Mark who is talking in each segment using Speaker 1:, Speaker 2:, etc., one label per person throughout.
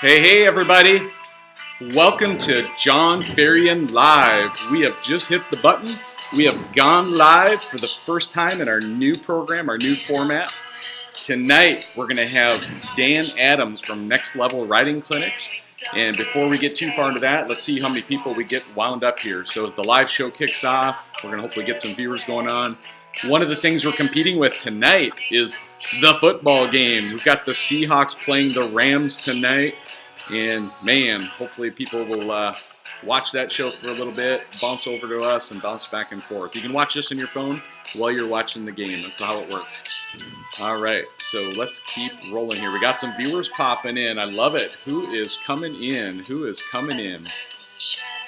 Speaker 1: Hey, everybody. Welcome to John Ferrian Live. We have just hit the button. We have gone live for the first time in our new program, our new format. Tonight, we're going to have Dan Adams from Next Level Riding Clinics. And before we get too far into that, let's see how many people we get wound up here. So as the live show kicks off, we're going to hopefully get some viewers going on. One of the things we're competing with tonight is the football game. We've got the Seahawks playing the Rams tonight. And man, hopefully people will watch that show for a little bit, bounce over to us, and bounce back and forth. You can watch this on your phone while you're watching the game. That's how it works. All right, so let's keep rolling here. We got some viewers popping in. I love it. Who is coming in? Who is coming in?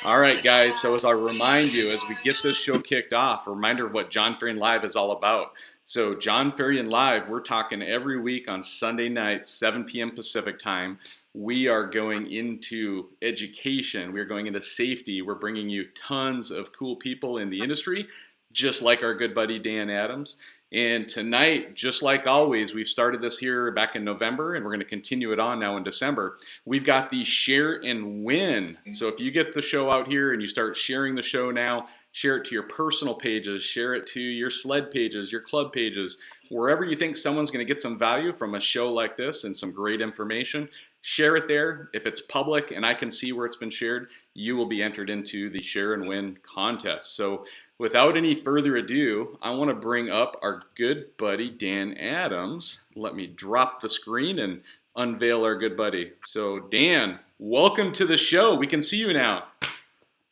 Speaker 1: All right, guys, so as I remind you, as we get this show kicked off, a reminder of what John Ferrian Live is all about. So John Ferrian Live, we're talking every week on Sunday nights, 7 p.m. Pacific time. We are going into education. We're going into safety. We're bringing you tons of cool people in the industry, just like our good buddy Dan Adams. And tonight, just like always, we've started this here back in November, and we're going to continue it on now in December. We've got the share and win. So if you get the show out here and you start sharing the show now, share it to your personal pages, share it to your sled pages, your club pages, wherever you think someone's going to get some value from a show like this and some great information. Share it there. If it's public and I can see where it's been shared, you will be entered into the share and win contest. So without any further ado, I want to bring up our good buddy Dan Adams. Let me drop the screen and unveil our good buddy. So Dan, welcome to the show. We can see you now.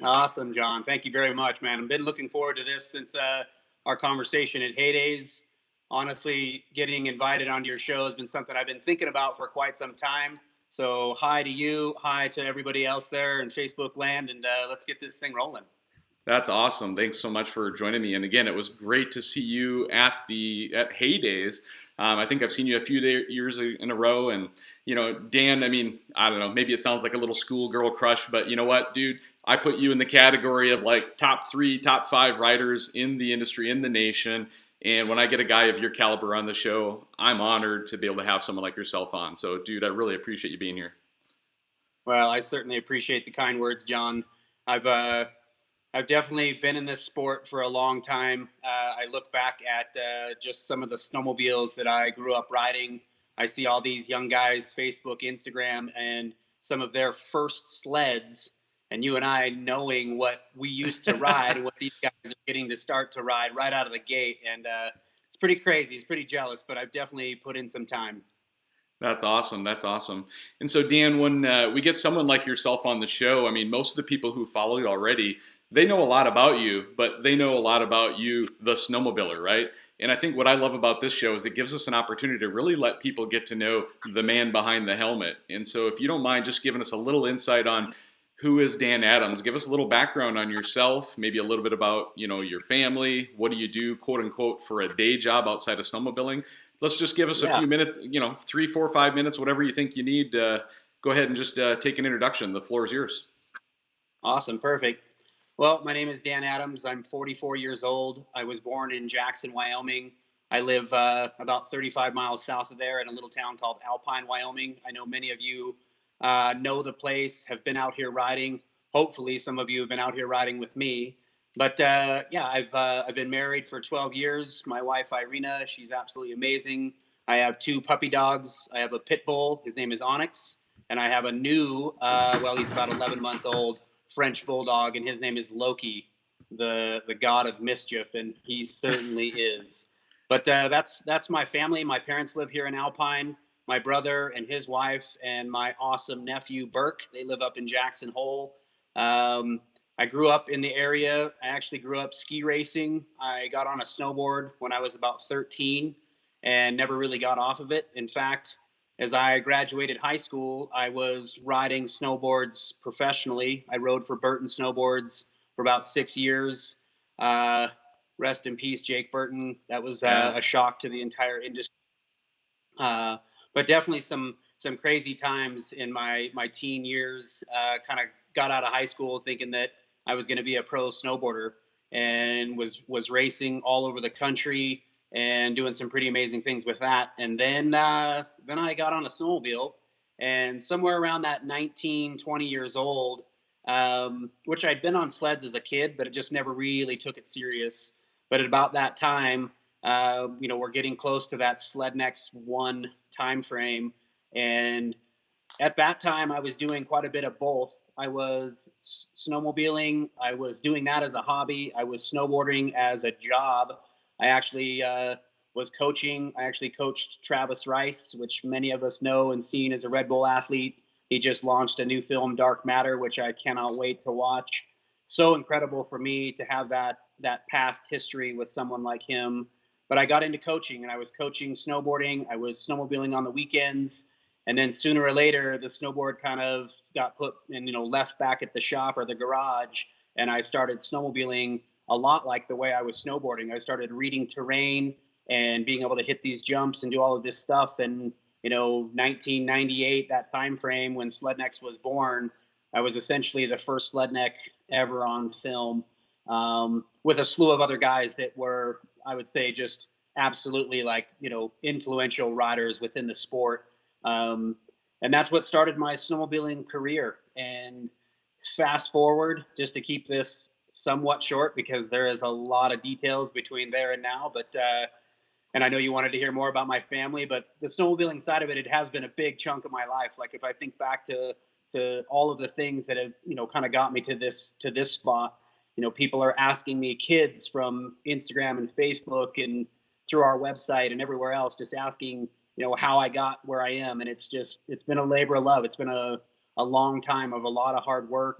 Speaker 2: Awesome, John. Thank you very much, man. I've been looking forward to this since our conversation at Heydays. Honestly, getting invited onto your show has been something I've been thinking about for quite some time. So hi to you, hi to everybody else there in Facebook land, and let's get this thing rolling.
Speaker 1: That's awesome. Thanks so much for joining me. And again, it was great to see you at Heydays. I think I've seen you a few years in a row. And, you know, Dan, I mean, I don't know, maybe it sounds like a little schoolgirl crush, but you know what, dude? I put you in the category of like top 3, top 5 riders in the industry, in the nation. And when I get a guy of your caliber on the show, I'm honored to be able to have someone like yourself on. So, dude, I really appreciate you being here.
Speaker 2: Well, I certainly appreciate the kind words, John. I've definitely been in this sport for a long time. I look back at just some of the snowmobiles that I grew up riding. I see all these young guys, Facebook, Instagram, and some of their first sleds. And you and I knowing what we used to ride and what these guys are getting to start to ride right out of the gate. And it's pretty crazy. It's pretty jealous, but I've definitely put in some time.
Speaker 1: That's awesome. That's awesome. And so, Dan, when we get someone like yourself on the show, I mean, most of the people who follow you already, they know a lot about you, but they know a lot about you, the snowmobiler, right? And I think what I love about this show is it gives us an opportunity to really let people get to know the man behind the helmet. And so if you don't mind just giving us a little insight on who is Dan Adams, give us a little background on yourself, maybe a little bit about, you know, your family, what do you do, quote unquote, for a day job outside of snowmobiling. Let's just give us a few minutes, you know, 3, 4, 5 minutes, whatever you think you need. Go ahead and just take an introduction. The floor is yours.
Speaker 2: Awesome. Perfect. Well, my name is Dan Adams. I'm 44 years old. I was born in Jackson, Wyoming. I live about 35 miles south of there in a little town called Alpine, Wyoming. I know many of you know the place, have been out here riding. Hopefully, some of you have been out here riding with me. But yeah, I've been married for 12 years. My wife, Irina, she's absolutely amazing. I have 2 puppy dogs. I have a pit bull. His name is Onyx. And I have a new, well, he's about 11-month-old French bulldog, and his name is Loki, the god of mischief, and he certainly is. But that's my family. My parents live here in Alpine. My brother and his wife and my awesome nephew Burke, they live up in Jackson Hole. I grew up in the area. I actually grew up ski racing. I got on a snowboard when I was about 13 and never really got off of it. In fact, as I graduated high school, I was riding snowboards professionally. I rode for Burton Snowboards for about 6 years. Rest in peace, Jake Burton. That was a shock to the entire industry. But definitely some crazy times in my teen years. Kind of got out of high school thinking that I was going to be a pro snowboarder, and was racing all over the country and doing some pretty amazing things with that. And then I got on a snowmobile And somewhere around that 19, 20 years old, which I'd been on sleds as a kid, but it just never really took it serious. But at about that time, we're getting close to that Sled Next 1 time frame. And at that time, I was doing quite a bit of both. I was snowmobiling. I was doing that as a hobby. I was snowboarding as a job. I actually was coaching. I actually coached Travis Rice, which many of us know and seen as a Red Bull athlete. He just launched a new film, Dark Matter, which I cannot wait to watch. So incredible for me to have that past history with someone like him. But I got into coaching, and I was coaching snowboarding. I was snowmobiling on the weekends, and then sooner or later, the snowboard kind of got put and left back at the shop or the garage, and I started snowmobiling a lot like the way I was snowboarding. I started reading terrain and being able to hit these jumps and do all of this stuff. And 1998, that time frame when Slednex was born, I was essentially the first Sledneck ever on film, with a slew of other guys that were, I would say, just absolutely like influential riders within the sport. Um, and that's what started my snowmobiling career. And fast forward, just to keep this somewhat short, because there is a lot of details between there and now. But and I know you wanted to hear more about my family, but the snowmobiling side of it, it has been a big chunk of my life. Like if I think back to all of the things that have kind of got me to this spot. People are asking me, kids from Instagram and Facebook and through our website and everywhere else, just asking how I got where I am. And it's been a labor of love. It's been a long time of a lot of hard work.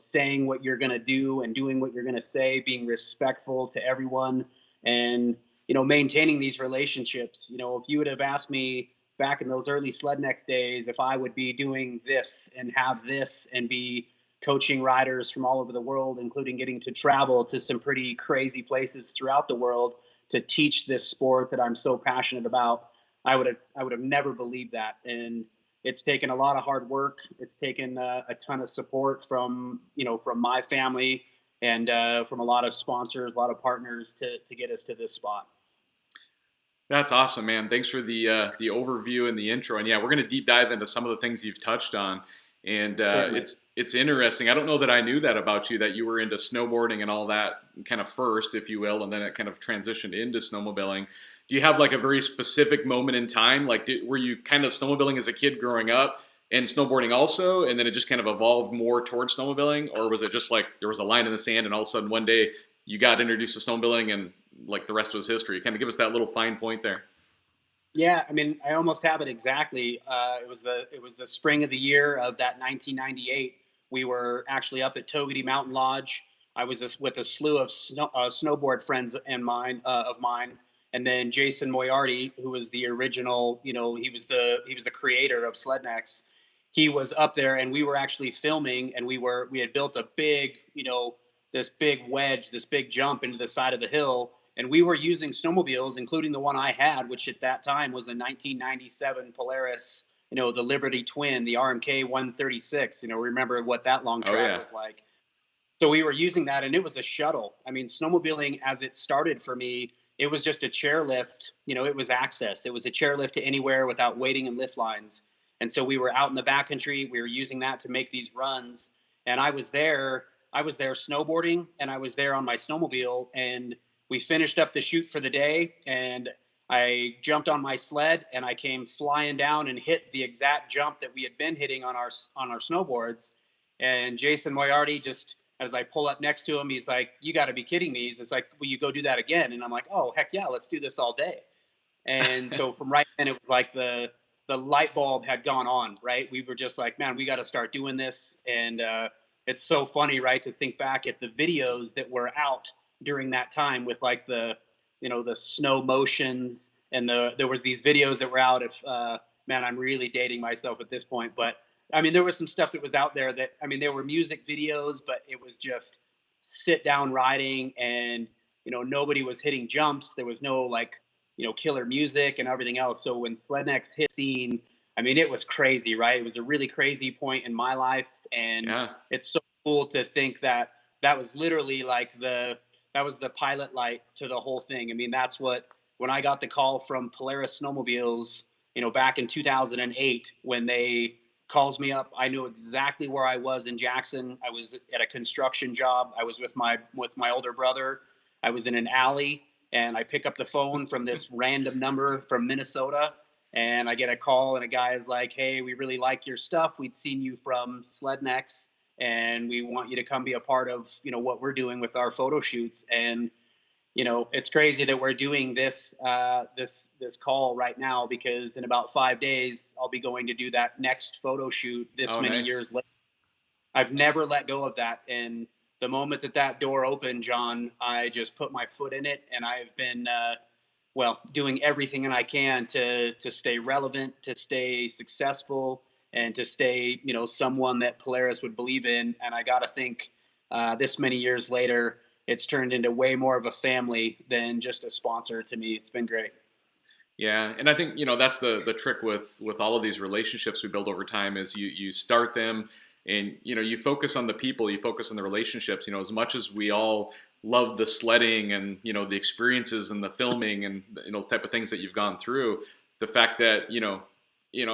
Speaker 2: Saying what you're going to do and doing what you're going to say, being respectful to everyone, and maintaining these relationships. If you would have asked me back in those early Slednex days if I would be doing this and have this and be coaching riders from all over the world, including getting to travel to some pretty crazy places throughout the world to teach this sport that I'm so passionate about, I would have never believed that. And it's taken a lot of hard work. It's taken a ton of support from from my family and from a lot of sponsors, a lot of partners to get us to this spot.
Speaker 1: That's awesome, man. Thanks for the overview and the intro. And yeah, we're going to deep dive into some of the things you've touched on. And it's interesting. I don't know that I knew that about you, that you were into snowboarding and all that kind of first, if you will, and then it kind of transitioned into snowmobiling. Do you have like a very specific moment in time? Like, were you kind of snowmobiling as a kid growing up and snowboarding also, and then it just kind of evolved more towards snowmobiling? Or was it just like there was a line in the sand and all of a sudden one day you got introduced to snowmobiling and like the rest was history? Kind of give us that little fine point there.
Speaker 2: Yeah, I mean, I almost have it exactly. It was the spring of the year of that 1998. We were actually up at Togety Mountain Lodge. I was with a slew of snowboard friends and mine, and then Jason Moyarty, who was the original. He was the creator of Slednex. He was up there, and we were actually filming, and we had built a big, this big wedge, this big jump into the side of the hill, and we were using snowmobiles, including the one I had, which at that time was a 1997 Polaris, the Liberty Twin, the RMK 136. Remember what that long track was like. So we were using that, and it was a shuttle. I mean, snowmobiling as it started for me, it was just a chairlift. It was access. It was a chairlift to anywhere without waiting in lift lines. And so we were out in the backcountry. We were using that to make these runs. And I was there. I was there snowboarding, and I was there on my snowmobile. And we finished up the shoot for the day, and I jumped on my sled, and I came flying down and hit the exact jump that we had been hitting on our snowboards. And Jason Moyarty, just as I pull up next to him, he's like, "You got to be kidding me." He's like, "Will you go do that again?" And I'm like, "Oh, heck yeah, let's do this all day." And so from right then, it was like the light bulb had gone on, right? We were just like, man, we got to start doing this. And it's so funny, right, to think back at the videos that were out during that time with like the snow motions, and there was these videos that were out of man, I'm really dating myself at this point, but I mean, there was some stuff that was out there that, I mean, there were music videos, but it was just sit down riding, and nobody was hitting jumps. There was no like killer music and everything else. So when Slednex hit scene, I mean, it was crazy, right? It was a really crazy point in my life, and it's so cool to think that that was literally like that was the pilot light to the whole thing. I mean, that's what, when I got the call from Polaris Snowmobiles, back in 2008 when they calls me up. I knew exactly where I was in Jackson. I was at a construction job. I was with my older brother. I was in an alley, and I pick up the phone from this random number from Minnesota, and I get a call, and a guy is like, "Hey, we really like your stuff. We'd seen you from Sled Next, and we want you to come be a part of what we're doing with our photo shoots." And it's crazy that we're doing this call right now, because in about 5 days I'll be going to do that next photo shoot this
Speaker 1: Oh,
Speaker 2: many
Speaker 1: nice.
Speaker 2: years later. I've never let go of that, and the moment that door opened, John, I just put my foot in it, and I've been doing everything that I can to stay relevant, to stay successful, and to stay someone that Polaris would believe in. And I got to think, this many years later, it's turned into way more of a family than just a sponsor to me. It's been great.
Speaker 1: Yeah, and I think that's the trick with all of these relationships we build over time is you start them, and you focus on the people, you focus on the relationships. As much as we all love the sledding and the experiences and the filming and those type of things that you've gone through, the fact that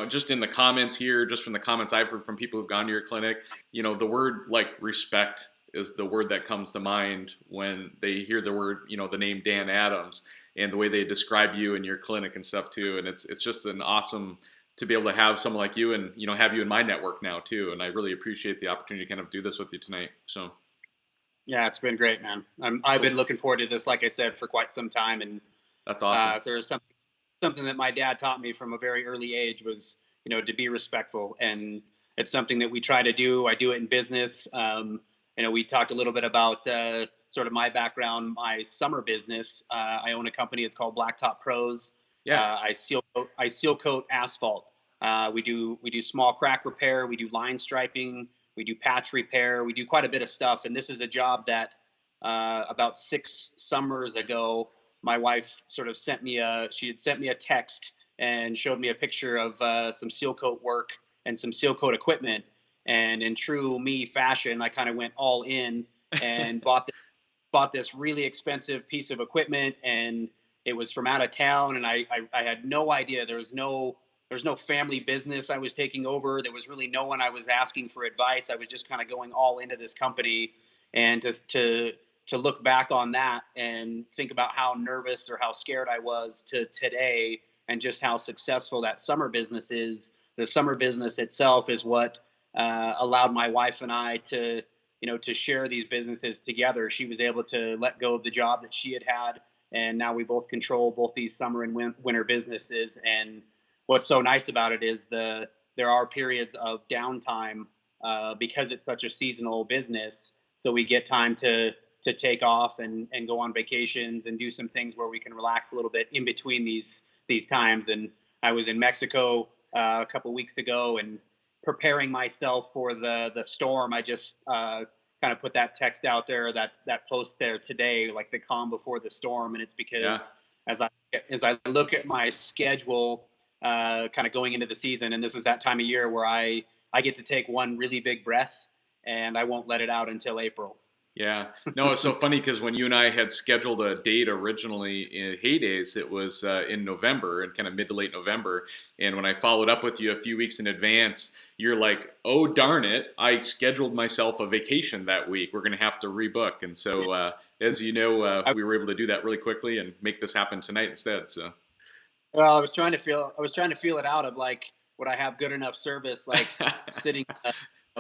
Speaker 1: just in the comments here, just from the comments I've heard from people who've gone to your clinic, the word like respect is the word that comes to mind when they hear the word, the name Dan Adams, and the way they describe you and your clinic and stuff too. And it's just an awesome to be able to have someone like you and have you in my network now too. And I really appreciate the opportunity to kind of do this with you tonight. So
Speaker 2: Yeah, it's been great, man. I've
Speaker 1: cool.
Speaker 2: been looking forward to this, like I said, for quite some time. And
Speaker 1: That's awesome.
Speaker 2: if there's something that my dad taught me from a very early age was, to be respectful. And it's something that we try to do. I do it in business. We talked a little bit about sort of my background, my summer business. I own a company. It's called Blacktop Pros.
Speaker 1: Yeah.
Speaker 2: I seal coat asphalt. We do small crack repair. We do line striping. We do patch repair. We do quite a bit of stuff. And this is a job that about 6 summers ago, my wife sort of she had sent me a text and showed me a picture of some seal coat work and some seal coat equipment. And in true me fashion, I kind of went all in and bought this really expensive piece of equipment, and it was from out of town. And I had no idea. There's no family business I was taking over. There was really no one I was asking for advice. I was just kind of going all into this company. And to look back on that and think about how nervous or how scared I was to today, and just how successful that summer business is. The summer business itself is what allowed my wife and I to share these businesses together. She was able to let go of the job that she had, and now we both control both these summer and winter businesses. And what's so nice about it is there are periods of downtime because it's such a seasonal business. So we get time to take off and go on vacations and do some things where we can relax a little bit in between these times. And I was in Mexico a couple of weeks ago, and preparing myself for the storm. I just kind of put that text out there, that post there today, like the calm before the storm. And it's because as I look at my schedule, kind of going into the season, and this is that time of year where I get to take one really big breath, and I won't let it out until April.
Speaker 1: Yeah. No, it's so funny because when you and I had scheduled a date originally in Heydays, it was in November, and kind of mid to late November. And when I followed up with you a few weeks in advance, you're like, oh, darn it, I scheduled myself a vacation that week. We're going to have to rebook. And so, as you know, we were able to do that really quickly and make this happen tonight instead. So,
Speaker 2: well, I was trying to feel it out of like, would I have good enough service, like sitting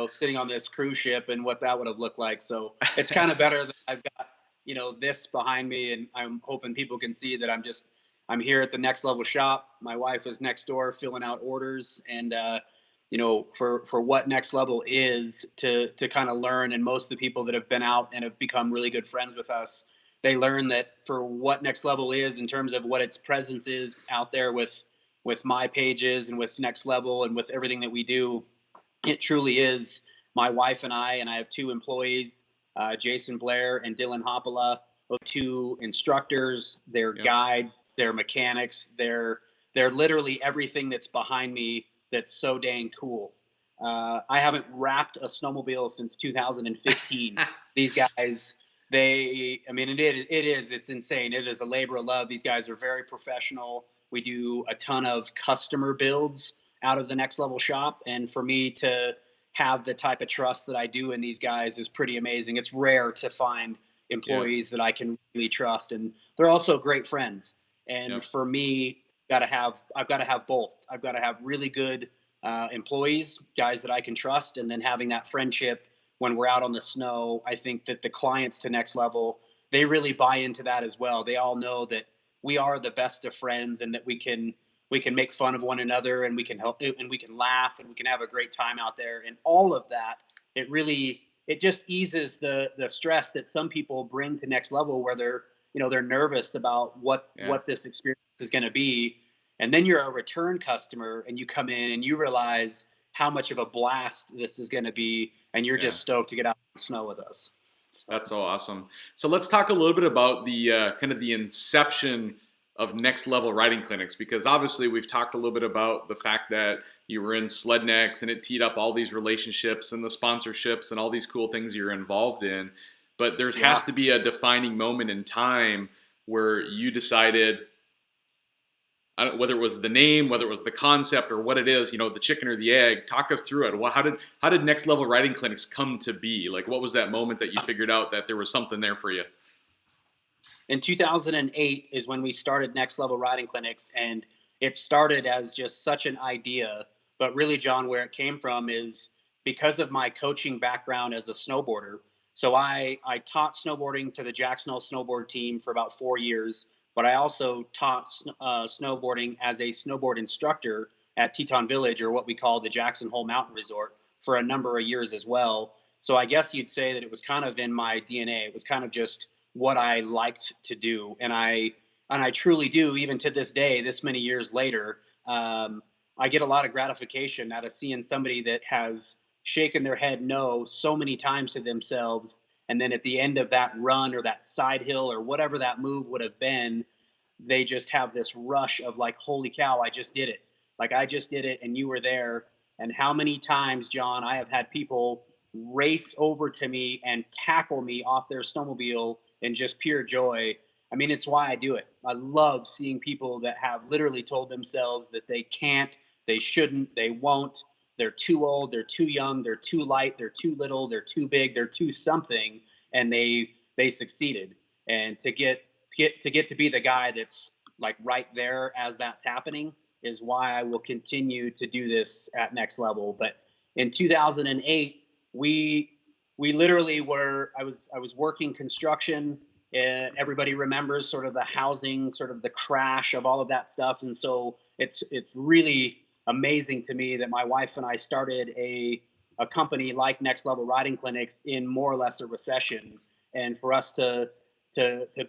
Speaker 2: sitting on this cruise ship, and what that would have looked like. So it's kind of better that I've got, this behind me, and I'm hoping people can see that I'm here at the Next Level shop. My wife is next door filling out orders, and for what Next Level is to kind of learn. And most of the people that have been out and have become really good friends with us, they learn that for what Next Level is in terms of what its presence is out there with my pages and with Next Level and with everything that we do. It truly is my wife and I have 2 employees, Jason Blair and Dylan Hoppala, 2 instructors. They're guides, they're mechanics, they're literally everything that's behind me that's so dang cool. I haven't wrapped a snowmobile since 2015. These guys, it's insane. It is a labor of love. These guys are very professional. We do a ton of customer builds out of the Next Level shop. And for me to have the type of trust that I do in these guys is pretty amazing. It's rare to find
Speaker 1: Yeah.
Speaker 2: employees that I can really trust, and they're also great friends. And
Speaker 1: Yep.
Speaker 2: for me, I've got to have both. I've got to have really good employees, guys that I can trust, and then having that friendship when we're out on the snow. I think that the clients to Next Level, they really buy into that as well. They all know that we are the best of friends, and that we can make fun of one another, and we can help, and we can laugh, and we can have a great time out there. And all of that, it just eases the stress that some people bring to Next Level, where they're nervous about
Speaker 1: Yeah.
Speaker 2: what this experience is going to be. And then you're a return customer, and you come in and you realize how much of a blast this is going to be, and you're
Speaker 1: Yeah.
Speaker 2: just stoked to get out in the snow with us. So
Speaker 1: That's so awesome. So let's talk a little bit about the kind of the inception of Next Level Riding Clinics, because obviously we've talked a little bit about the fact that you were in Sled Next and it teed up all these relationships and the sponsorships and all these cool things you're involved in. But there has
Speaker 2: yeah.
Speaker 1: to be a defining moment in time where you decided, whether it was the name, whether it was the concept, or what it is, the chicken or the egg. Talk us through it. Well, how did Next Level Riding Clinics come to be? Like, what was that moment that you figured out that there was something there for you?
Speaker 2: In 2008 is when we started Next Level Riding Clinics, and it started as just such an idea. But really, John, where it came from is because of my coaching background as a snowboarder. So I taught snowboarding to the Jacksonville snowboard team for about 4 years, but I also taught snowboarding as a snowboard instructor at Teton Village, or what we call the Jackson Hole Mountain Resort, for a number of years as well. So I guess you'd say that it was kind of in my DNA. It was kind of just what I liked to do, and I truly do, even to this day, this many years later. I get a lot of gratification out of seeing somebody that has shaken their head no so many times to themselves, and then at the end of that run or that side hill or whatever that move would have been, they just have this rush of like, holy cow, I just did it. Like, I just did it, and you were there. And how many times, John, I have had people race over to me and tackle me off their snowmobile in just pure joy. I mean, it's why I do it. I love seeing people that have literally told themselves that they can't, they shouldn't, they won't, they're too old, they're too young, they're too light, they're too little, they're too big, they're too something, and they succeeded. And to get to be the guy that's like right there as that's happening is why I will continue to do this at Next Level. But in 2008, we we literally were I was working construction. Everybody remembers sort of the housing, sort of the crash of all of that stuff, and so it's really amazing to me that my wife and I started a company like Next Level Riding Clinics in more or less a recession, and for us to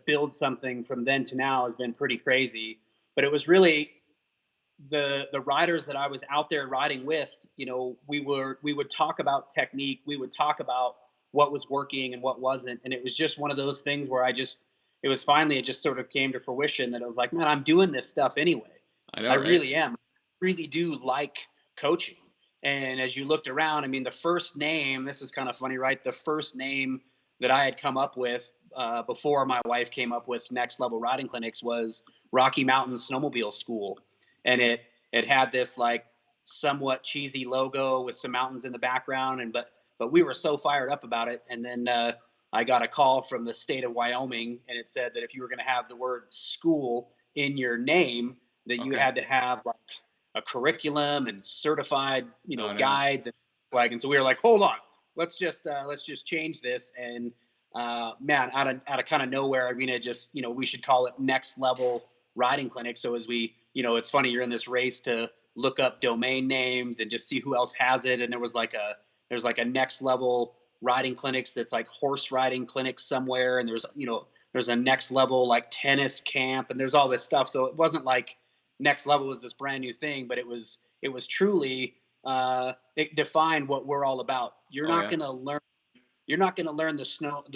Speaker 2: build something from then to now has been pretty crazy. But it was really the riders that I was out there riding with. We would talk about technique, we would talk about what was working and what wasn't, and it was just one of those things where it just sort of came to fruition that I was like, man, I'm doing this stuff anyway.
Speaker 1: I
Speaker 2: I
Speaker 1: know, right?
Speaker 2: really am. I really do like coaching. And as you looked around, I mean, the first name, this is kind of funny, right? The first name that I had come up with before my wife came up with Next Level Riding Clinics was Rocky Mountain Snowmobile School. And it had this like somewhat cheesy logo with some mountains in the background, and but we were so fired up about it. And then I got a call from the state of Wyoming, and it said that if you were going to have the word school in your name, that you
Speaker 1: Okay.
Speaker 2: had to have like a curriculum and certified,
Speaker 1: Oh no.
Speaker 2: guides and like. And so we were like, hold on, let's just change this. And man, out of kind of nowhere, I mean, it just, we should call it Next Level Riding Clinic. So as we, it's funny, you're in this race to look up domain names and just see who else has it. And there's like a Next Level Riding Clinics that's like horse riding clinics somewhere, and there's a Next Level like tennis camp, and there's all this stuff. So it wasn't like Next Level was this brand new thing, but it was truly it defined what we're all about. You're
Speaker 1: Oh
Speaker 2: not
Speaker 1: yeah.
Speaker 2: going to learn you're not going to learn the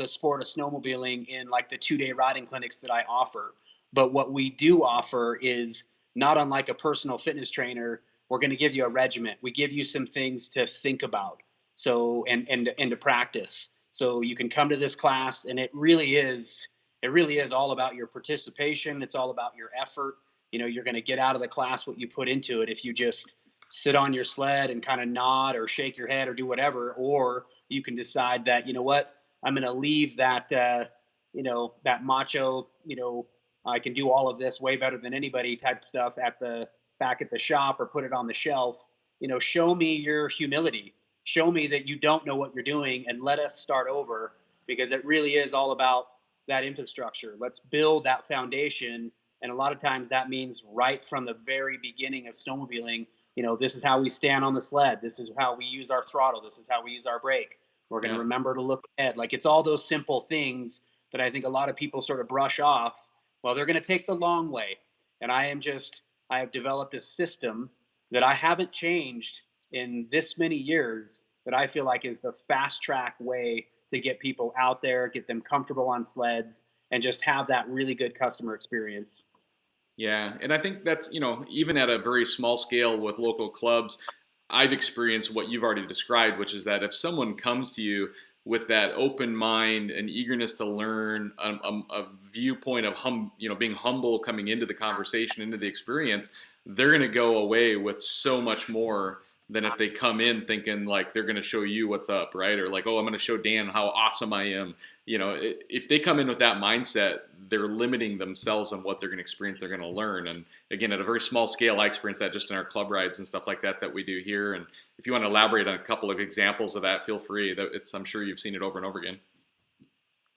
Speaker 2: sport of snowmobiling in like the 2-day riding clinics that I offer. But what we do offer is not unlike a personal fitness trainer. We're going to give you a regimen. We give you some things to think about. So and to practice. So you can come to this class, and it really is all about your participation. It's all about your effort. you're going to get out of the class what you put into it if you just sit on your sled and kind of nod or shake your head or do whatever. Or you can decide that, you know what, I'm going to leave that, that macho, I can do all of this way better than anybody type stuff at the back at the shop or put it on the shelf. Show me your humility. Show me that you don't know what you're doing and let us start over, because it really is all about that infrastructure. Let's build that foundation. And a lot of times that means right from the very beginning of snowmobiling, this is how we stand on the sled. This is how we use our throttle. This is how we use our brake. We're going to
Speaker 1: Yeah.
Speaker 2: remember to look ahead. Like, it's all those simple things that I think a lot of people sort of brush off. Well, they're going to take the long way. And I have developed a system that I haven't changed in this many years that I feel like is the fast track way to get people out there, get them comfortable on sleds, and just have that really good customer experience.
Speaker 1: Yeah, and I think that's, even at a very small scale with local clubs, I've experienced what you've already described, which is that if someone comes to you with that open mind and eagerness to learn, a viewpoint of being humble coming into the conversation, into the experience, they're going to go away with so much more than if they come in thinking like they're going to show you what's up, right? Or like, oh, I'm going to show Dan how awesome I am. If they come in with that mindset, they're limiting themselves on what they're going to experience, they're going to learn. And again, at a very small scale, I experience that just in our club rides and stuff like that we do here. And if you want to elaborate on a couple of examples of that, feel free. I'm sure you've seen it over and over again.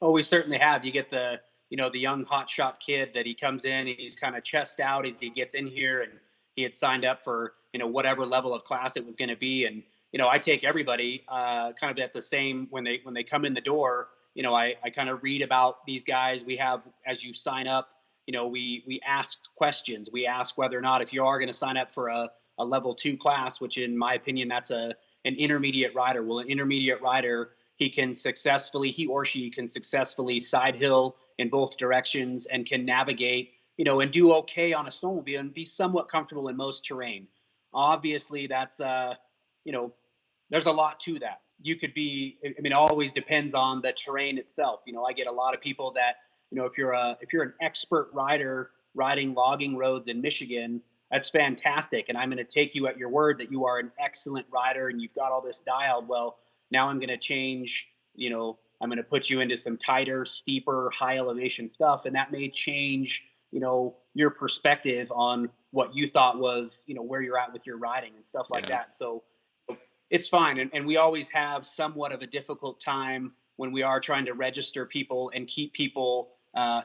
Speaker 2: Oh, we certainly have. You get the young hotshot kid that he comes in and he's kind of chest out as he gets in here, and he had signed up for, whatever level of class it was going to be. And, I take everybody kind of at the same, when they come in the door, I kind of read about these guys. We have, as you sign up, we ask questions. We ask whether or not, if you are going to sign up for a level 2 class, which in my opinion, that's an intermediate rider. Well, an intermediate rider, he or she can successfully side hill in both directions and can navigate, and do okay on a snowmobile and be somewhat comfortable in most terrain. Obviously, that's, there's a lot to that. You could be, it always depends on the terrain itself. I get a lot of people that, if you're an expert rider riding logging roads in Michigan, that's fantastic. And I'm going to take you at your word that you are an excellent rider and you've got all this dialed. Well, now I'm going to change, I'm going to put you into some tighter, steeper, high elevation stuff. And that may change, your perspective on what you thought was, where you're at with your riding and stuff like that. So it's fine. And we always have somewhat of a difficult time when we are trying to register people and keep people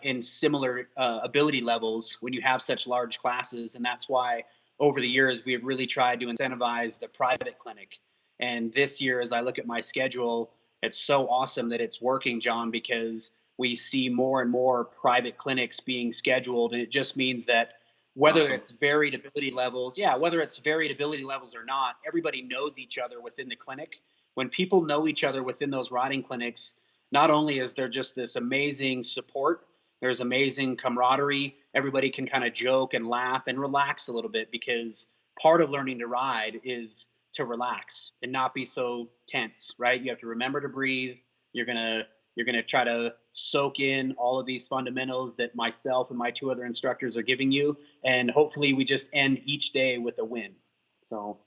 Speaker 2: in similar ability levels when you have such large classes. And that's why over the years, we have really tried to incentivize the private clinic. And this year, as I look at my schedule, it's so awesome that it's working, John, because we see more and more private clinics being scheduled. And it just means that whether it's varied ability levels, or not, everybody knows each other within the clinic. When people know each other within those riding clinics, not only is there just this amazing support, there's amazing camaraderie. Everybody can kind of joke and laugh and relax a little bit, because part of learning to ride is to relax and not be so tense, right? You have to remember to breathe. You're gonna try to soak in all of these fundamentals that myself and my 2 other instructors are giving you, and hopefully we just end each day with a win. So,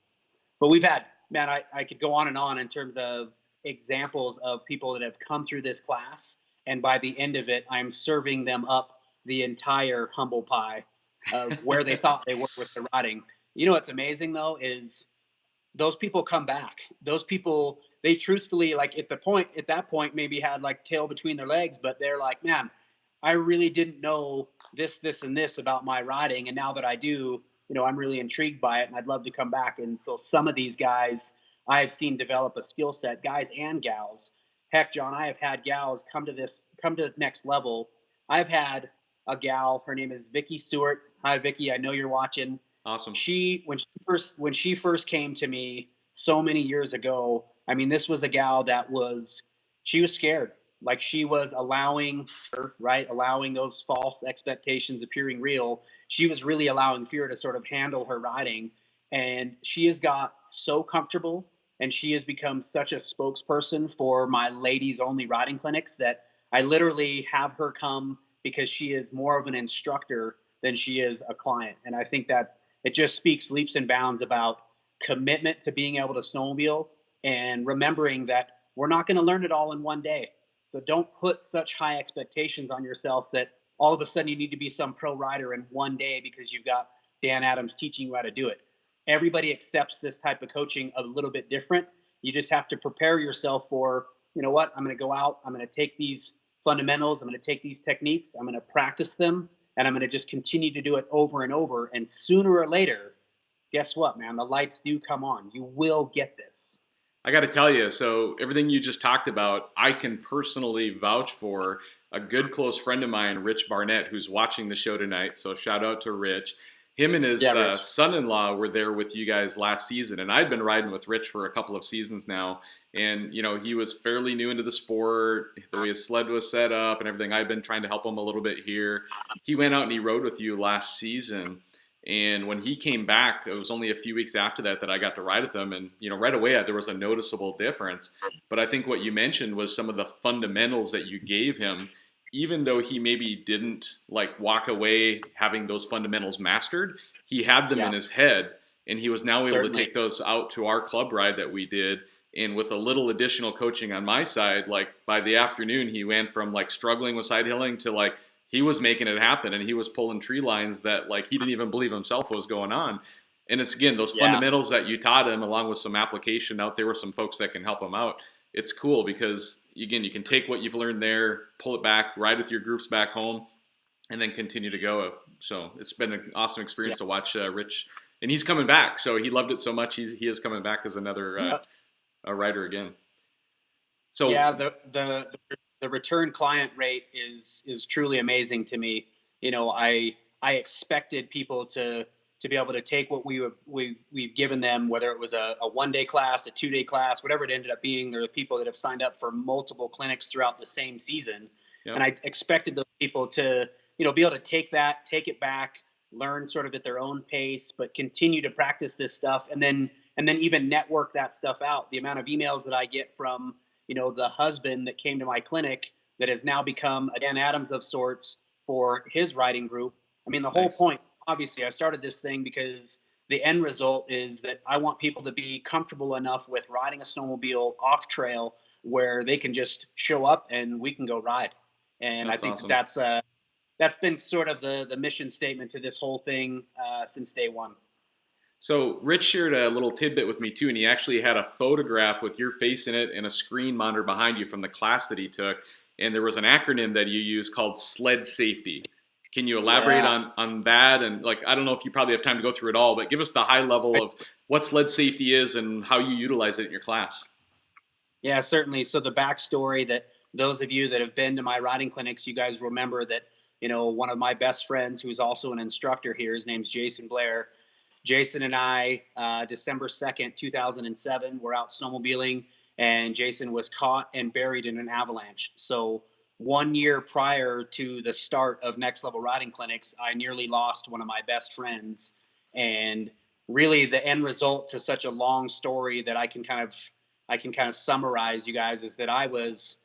Speaker 2: but we've had, man, I could go on and on in terms of examples of people that have come through this class, and by the end of it, I'm serving them up the entire humble pie of where they thought they were with the riding. What's amazing though is those people come back. Those people, they truthfully, like at that point, maybe had like tail between their legs, but they're like, man, I really didn't know this, and this about my riding. And now that I do, I'm really intrigued by it and I'd love to come back. And so some of these guys I've seen develop a skill set, guys and gals. Heck, John, I have had gals come to the next level. I've had a gal, her name is Vicky Stewart. Hi, Vicky. I know you're watching.
Speaker 1: Awesome.
Speaker 2: When she first came to me so many years ago, this was a gal that she was scared. Like, she was allowing those false expectations appearing real. She was really allowing fear to sort of handle her riding. And she has got so comfortable, and she has become such a spokesperson for my ladies only riding clinics that I literally have her come because she is more of an instructor than she is a client. And I think that it just speaks leaps and bounds about commitment to being able to snowmobile and remembering that we're not going to learn it all in one day. So don't put such high expectations on yourself that all of a sudden you need to be some pro rider in one day because you've got Dan Adams teaching you how to do it. Everybody accepts this type of coaching a little bit different. You just have to prepare yourself for, you know what, I'm going to go out, I'm going to take these fundamentals, I'm going to take these techniques, I'm going to practice them, and I'm going to just continue to do it over and over. And sooner or later, guess what, man? The lights do come on. You will get this.
Speaker 1: I got to tell you, so everything you just talked about, I can personally vouch for. A good close friend of mine, Rich Barnett, who's watching the show tonight. So shout out to Rich. Him and his son-in-law were there with you guys last season, and I'd been riding with Rich for a couple of seasons now. And you know, he was fairly new into the sport, the way his sled was set up and everything. I've been trying to help him a little bit here. He went out and he rode with you last season. And when he came back, it was only a few weeks after that that I got to ride with him. And, you know, right away there was a noticeable difference. But I think what you mentioned was some of the fundamentals that you gave him, even though he maybe didn't like walk away having those fundamentals mastered, he had them in his head. And he was now able to take those out to our club ride that we did. And with a little additional coaching on my side, like by the afternoon, he went from like struggling with side hilling to like, he was making it happen, and he was pulling tree lines that like he didn't even believe himself what was going on. And it's again those fundamentals that you taught him, along with some application out there with some folks that can help him out. It's cool because again you can take what you've learned there, pull it back, ride with your groups back home, and then continue to go. So it's been an awesome experience to watch Rich, and he's coming back. So he loved it so much he is coming back as another a rider again. So
Speaker 2: the return client rate is truly amazing to me. You know, I expected people to be able to take what we've given them, whether it was a 1-day class, a 2-day class, whatever it ended up being. There are people that have signed up for multiple clinics throughout the same season. Yep. And I expected those people to, you know, be able to take it back, learn sort of at their own pace, but continue to practice this stuff and then even network that stuff out. The amount of emails that I get from, you know, the husband that came to my clinic that has now become a Dan Adams of sorts for his riding group. I mean, the whole point, obviously, I started this thing because the end result is that I want people to be comfortable enough with riding a snowmobile off trail where they can just show up and we can go ride. And that's I think awesome. That's been sort of the mission statement to this whole thing since day one.
Speaker 1: So Rich shared a little tidbit with me too, and he actually had a photograph with your face in it and a screen monitor behind you from the class that he took. And there was an acronym that you use called Sled Safety. Can you elaborate on that? And like, I don't know if you probably have time to go through it all, but give us the high level of what Sled Safety is and how you utilize it in your class.
Speaker 2: Yeah, certainly. So the backstory that those of you that have been to my riding clinics, you guys remember that, you know, one of my best friends who's also an instructor here, his name's Jason Blair. Jason and I, December 2nd, 2007, we're out snowmobiling, and Jason was caught and buried in an avalanche. So 1 year prior to the start of Next Level Riding Clinics, I nearly lost one of my best friends. And really the end result to such a long story that I can kind of summarize, you guys, is that I was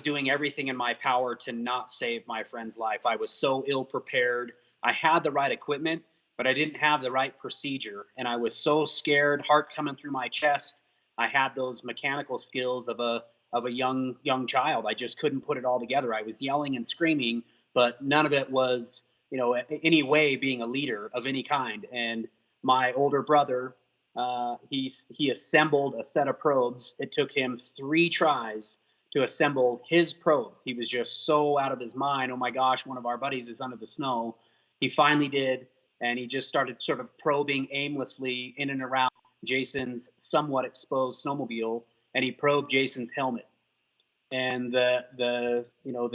Speaker 2: doing everything in my power to not save my friend's life. I was so ill prepared. I had the right equipment, but I didn't have the right procedure. And I was so scared, heart coming through my chest. I had those mechanical skills of a young child. I just couldn't put it all together. I was yelling and screaming, but none of it was, you know, any way being a leader of any kind. And my older brother, he assembled a set of probes. It took him 3 tries to assemble his probes. He was just so out of his mind. Oh my gosh, one of our buddies is under the snow. He finally did. And he just started sort of probing aimlessly in and around Jason's somewhat exposed snowmobile, and he probed Jason's helmet. And the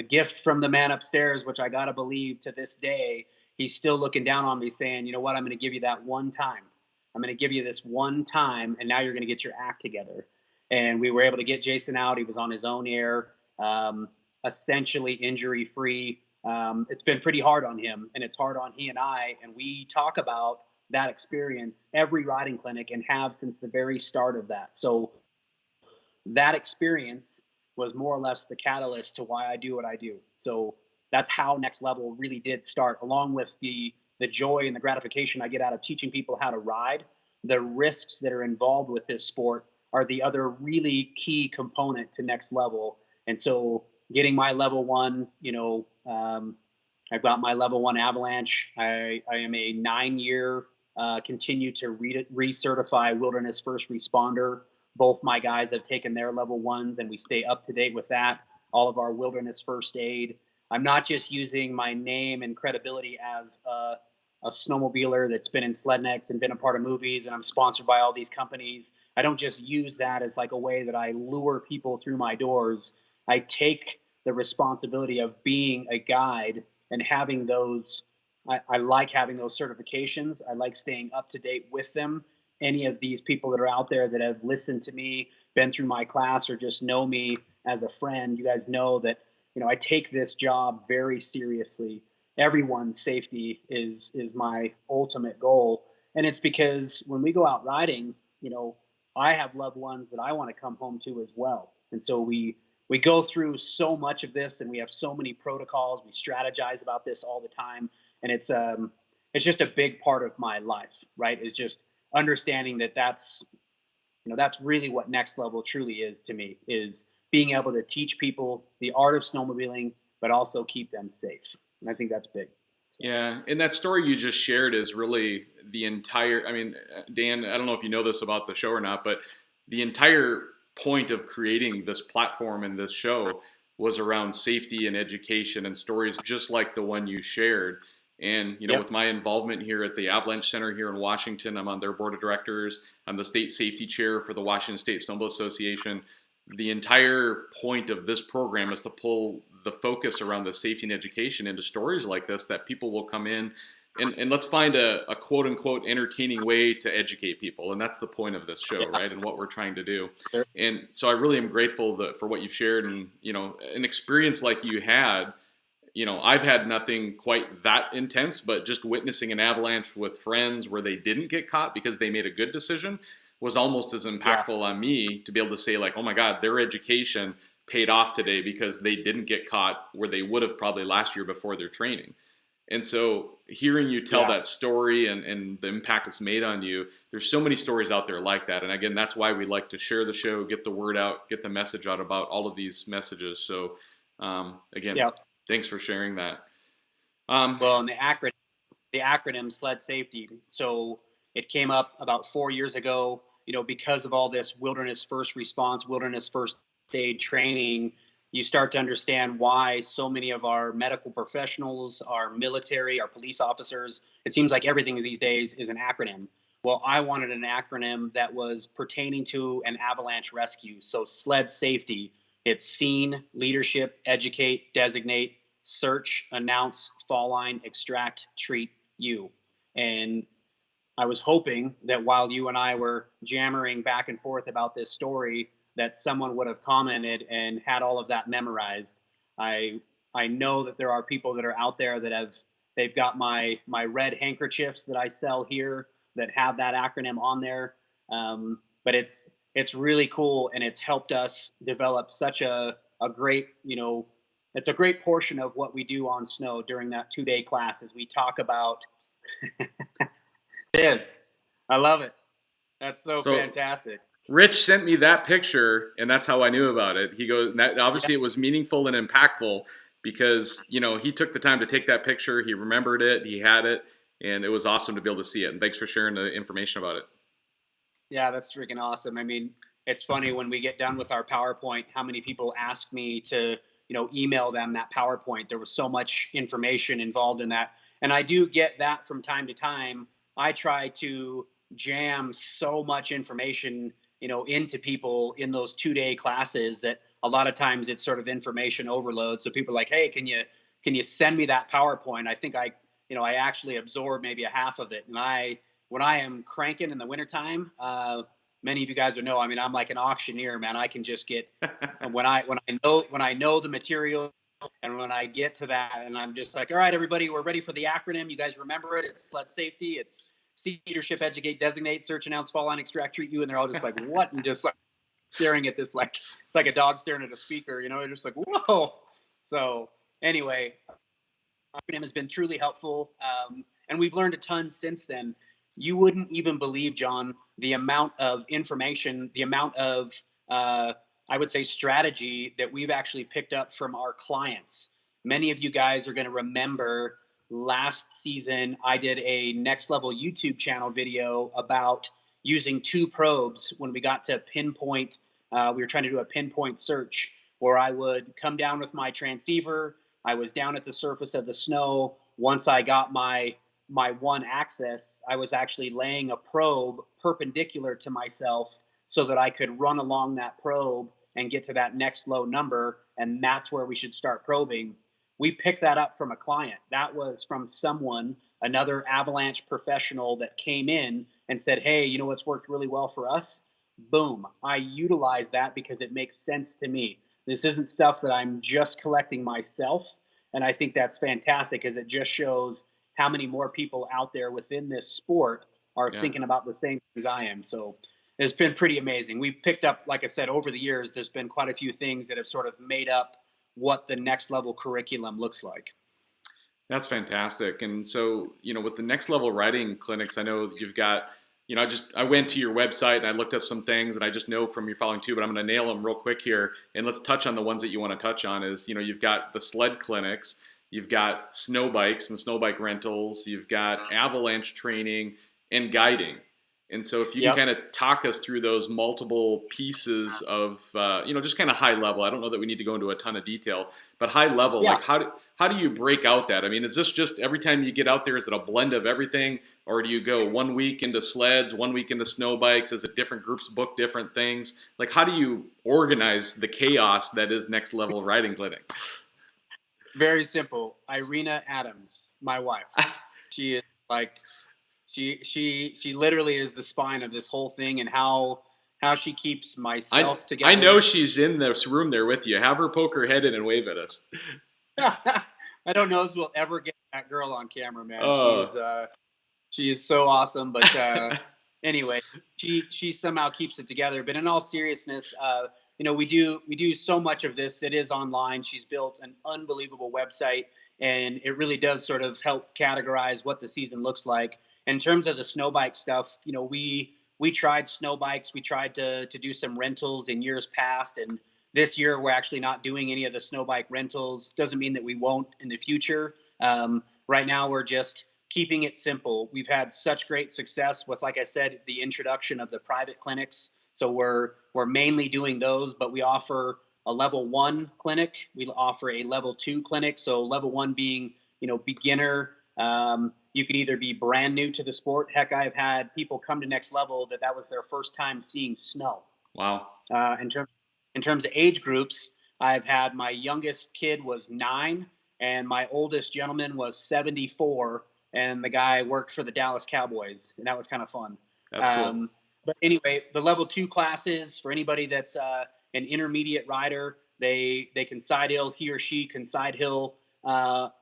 Speaker 2: gift from the man upstairs, which I gotta believe to this day, he's still looking down on me saying, you know what, I'm gonna give you that one time. I'm gonna give you this one time, and now you're gonna get your act together. And we were able to get Jason out. He was on his own air, essentially injury-free. It's been pretty hard on him, and it's hard on he and I, and we talk about that experience every riding clinic and have since the very start of that. So that experience was more or less the catalyst to why I do what I do. So that's how Next Level really did start, along with the joy and the gratification I get out of teaching people how to ride. The risks that are involved with this sport are the other really key component to Next Level. And so getting my level one, I've got my level one avalanche. I am a 9-year continue to recertify wilderness first responder. Both my guys have taken their level ones, and we stay up to date with that. All of our wilderness first aid. I'm not just using my name and credibility as a snowmobiler that's been in Sled Next and been a part of movies, and I'm sponsored by all these companies. I don't just use that as like a way that I lure people through my doors. I take the responsibility of being a guide and having those. I like having those certifications. I like staying up to date with them. Any of these people that are out there that have listened to me, been through my class, or just know me as a friend, you guys know that, I take this job very seriously. Everyone's safety is my ultimate goal. And it's because when we go out riding, I have loved ones that I want to come home to as well. And so we go through so much of this, and we have so many protocols. We strategize about this all the time. And it's just a big part of my life, right? Is just understanding that that's really what Next Level truly is to me, is being able to teach people the art of snowmobiling, but also keep them safe. And I think that's big.
Speaker 1: Yeah, and that story you just shared is really the entire, I mean, Dan, I don't know if you know this about the show or not, but the entire point of creating this platform and this show was around safety and education and stories just like the one you shared. And,
Speaker 2: Yep.
Speaker 1: with my involvement here at the Avalanche Center here in Washington, I'm on their board of directors. I'm the state safety chair for the Washington State Snowmobile Association. The entire point of this program is to pull the focus around the safety and education into stories like this, that people will come in and let's find a quote unquote entertaining way to educate people. And that's the point of this show, right? And what we're trying to do.
Speaker 2: Sure.
Speaker 1: And so I really am grateful for what you've shared, and, an experience like you had. I've had nothing quite that intense, but just witnessing an avalanche with friends where they didn't get caught because they made a good decision was almost as impactful on me, to be able to say, like, oh my God, their education paid off today because they didn't get caught where they would have probably last year before their training. And so hearing you tell that story and the impact it's made on you, there's so many stories out there like that. And again, that's why we like to share the show, get the word out, get the message out about all of these messages. So again, thanks for sharing that.
Speaker 2: Well, and the acronym Sled Safety. So it came up about 4 years ago, because of all this wilderness first response, wilderness first aid training. You start to understand why so many of our medical professionals, our military, our police officers, it seems like everything these days is an acronym. Well, I wanted an acronym that was pertaining to an avalanche rescue. So Sled Safety, it's scene, leadership, educate, designate, search, announce, fall line, extract, treat, you. And I was hoping that while you and I were jammering back and forth about this story, that someone would have commented and had all of that memorized. I know that there are people that are out there that they've got my red handkerchiefs that I sell here that have that acronym on there. But it's really cool, and it's helped us develop such a great, it's a great portion of what we do on snow during that 2-day class, as we talk about this. I love it. That's so fantastic.
Speaker 1: Rich sent me that picture, and that's how I knew about it. He goes, obviously it was meaningful and impactful because, he took the time to take that picture. He remembered it. He had it, and it was awesome to be able to see it. And thanks for sharing the information about it.
Speaker 2: Yeah, that's freaking awesome. I mean, it's funny when we get done with our PowerPoint, how many people ask me to, email them that PowerPoint. There was so much information involved in that. And I do get that from time to time. I try to jam so much information into people in those 2-day classes that a lot of times it's sort of information overload. So people are like, hey, can you send me that PowerPoint? I think I actually absorb maybe a half of it. And when I am cranking in the wintertime, many of you guys will know, I mean, I'm like an auctioneer, man. I can just get, when I know the material, and when I get to that, and I'm just like, all right, everybody, we're ready for the acronym. You guys remember it? It's Sled Safety. It's leadership, educate, designate, search, announce, fall line, extract, treat, you. And they're all just like, what? And just like staring at this, like, it's like a dog staring at a speaker, they're just like, whoa. So anyway, acronym has been truly helpful. And we've learned a ton since then. You wouldn't even believe, John, the amount of information, the amount of, I would say, strategy that we've actually picked up from our clients. Many of you guys are going to remember last season, I did a next level YouTube channel video about using two probes when we got to pinpoint. We were trying to do a pinpoint search where I would come down with my transceiver. I was down at the surface of the snow. Once I got my one axis, I was actually laying a probe perpendicular to myself so that I could run along that probe and get to that next low number. And that's where we should start probing. We picked that up from a client. That was from someone, another avalanche professional that came in and said, hey, you know what's worked really well for us? Boom. I utilize that because it makes sense to me. This isn't stuff that I'm just collecting myself. And I think that's fantastic because it just shows how many more people out there within this sport are thinking about the same things I am. So it's been pretty amazing. We've picked up, like I said, over the years, there's been quite a few things that have sort of made up what the next level curriculum looks like.
Speaker 1: That's fantastic. And so, with the next level riding clinics, I know you've got, I went to your website and I looked up some things, and I just know from your following too, but I'm going to nail them real quick here. And let's touch on the ones that you want to touch on is, you've got the sled clinics, you've got snow bikes and snow bike rentals, you've got avalanche training and guiding. And so if you can kind of talk us through those multiple pieces of, just kind of high level. I don't know that we need to go into a ton of detail, but high level, like how do you break out that? I mean, is this just every time you get out there, is it a blend of everything? Or do you go 1 week into sleds, 1 week into snow bikes? Is it different groups book different things? Like, how do you organize the chaos that is next level riding clinic?
Speaker 2: Very simple. Irina Adams, my wife, she is like, she literally is the spine of this whole thing, and how she keeps myself together.
Speaker 1: I know she's in this room there with you. Have her poke her head in and wave at us.
Speaker 2: I don't know if we'll ever get that girl on camera, man. She's so awesome. But anyway, she somehow keeps it together. But in all seriousness, we do so much of this. It is online. She's built an unbelievable website, and it really does sort of help categorize what the season looks like. In terms of the snow bike stuff, we tried snow bikes. We tried to do some rentals in years past, and this year we're actually not doing any of the snow bike rentals. Doesn't mean that we won't in the future. Right now we're just keeping it simple. We've had such great success with, like I said, the introduction of the private clinics. So we're mainly doing those, but we offer a level 1 clinic. We offer a level 2 clinic. So level 1 being, beginner. You could either be brand new to the sport. Heck, I've had people come to next level that was their first time seeing snow.
Speaker 1: Wow.
Speaker 2: In terms of age groups, I've had my youngest kid was 9, and my oldest gentleman was 74, and the guy worked for the Dallas Cowboys, and that was kind of fun.
Speaker 1: That's cool.
Speaker 2: But anyway, the level 2 classes for anybody that's an intermediate rider, they can side hill. He or she can side hill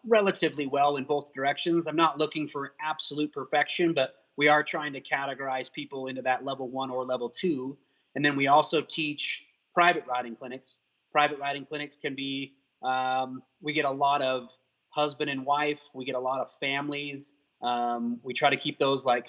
Speaker 2: relatively well in both directions. I'm not looking for absolute perfection, but we are trying to categorize people into that level 1 or level 2. And then we also teach private riding clinics. Private riding clinics can be, we get a lot of husband and wife. We get a lot of families. We try to keep those like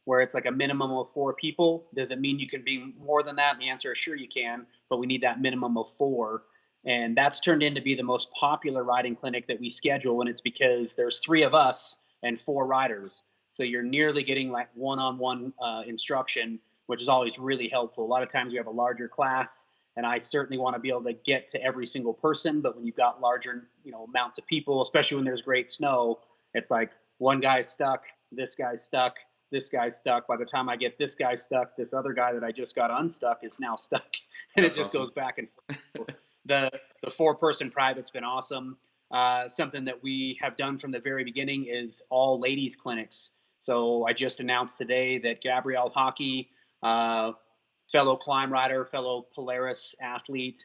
Speaker 2: where it's like a minimum of 4 people. Does it mean you can be more than that? And the answer is sure you can, but we need that minimum of 4. And that's turned into be the most popular riding clinic that we schedule. And it's because there's 3 of us and 4 riders. So you're nearly getting like one-on-one instruction, which is always really helpful. A lot of times we have a larger class, and I certainly want to be able to get to every single person. But when you've got larger, amounts of people, especially when there's great snow, it's like one guy's stuck, this guy's stuck, this guy's stuck. By the time I get this guy stuck, this other guy that I just got unstuck is now stuck. And it just goes back and forth. The 4-person private's been awesome. Something that we have done from the very beginning is all ladies clinics. So I just announced today that Gabrielle Hockey, fellow climb rider, fellow Polaris athlete,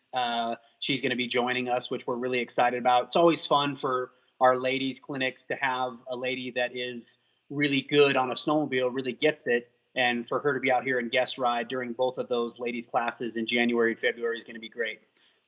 Speaker 2: she's going to be joining us, which we're really excited about. It's always fun for our ladies clinics to have a lady that is really good on a snowmobile, really gets it. And for her to be out here and guest ride during both of those ladies classes in January and February is going to be great.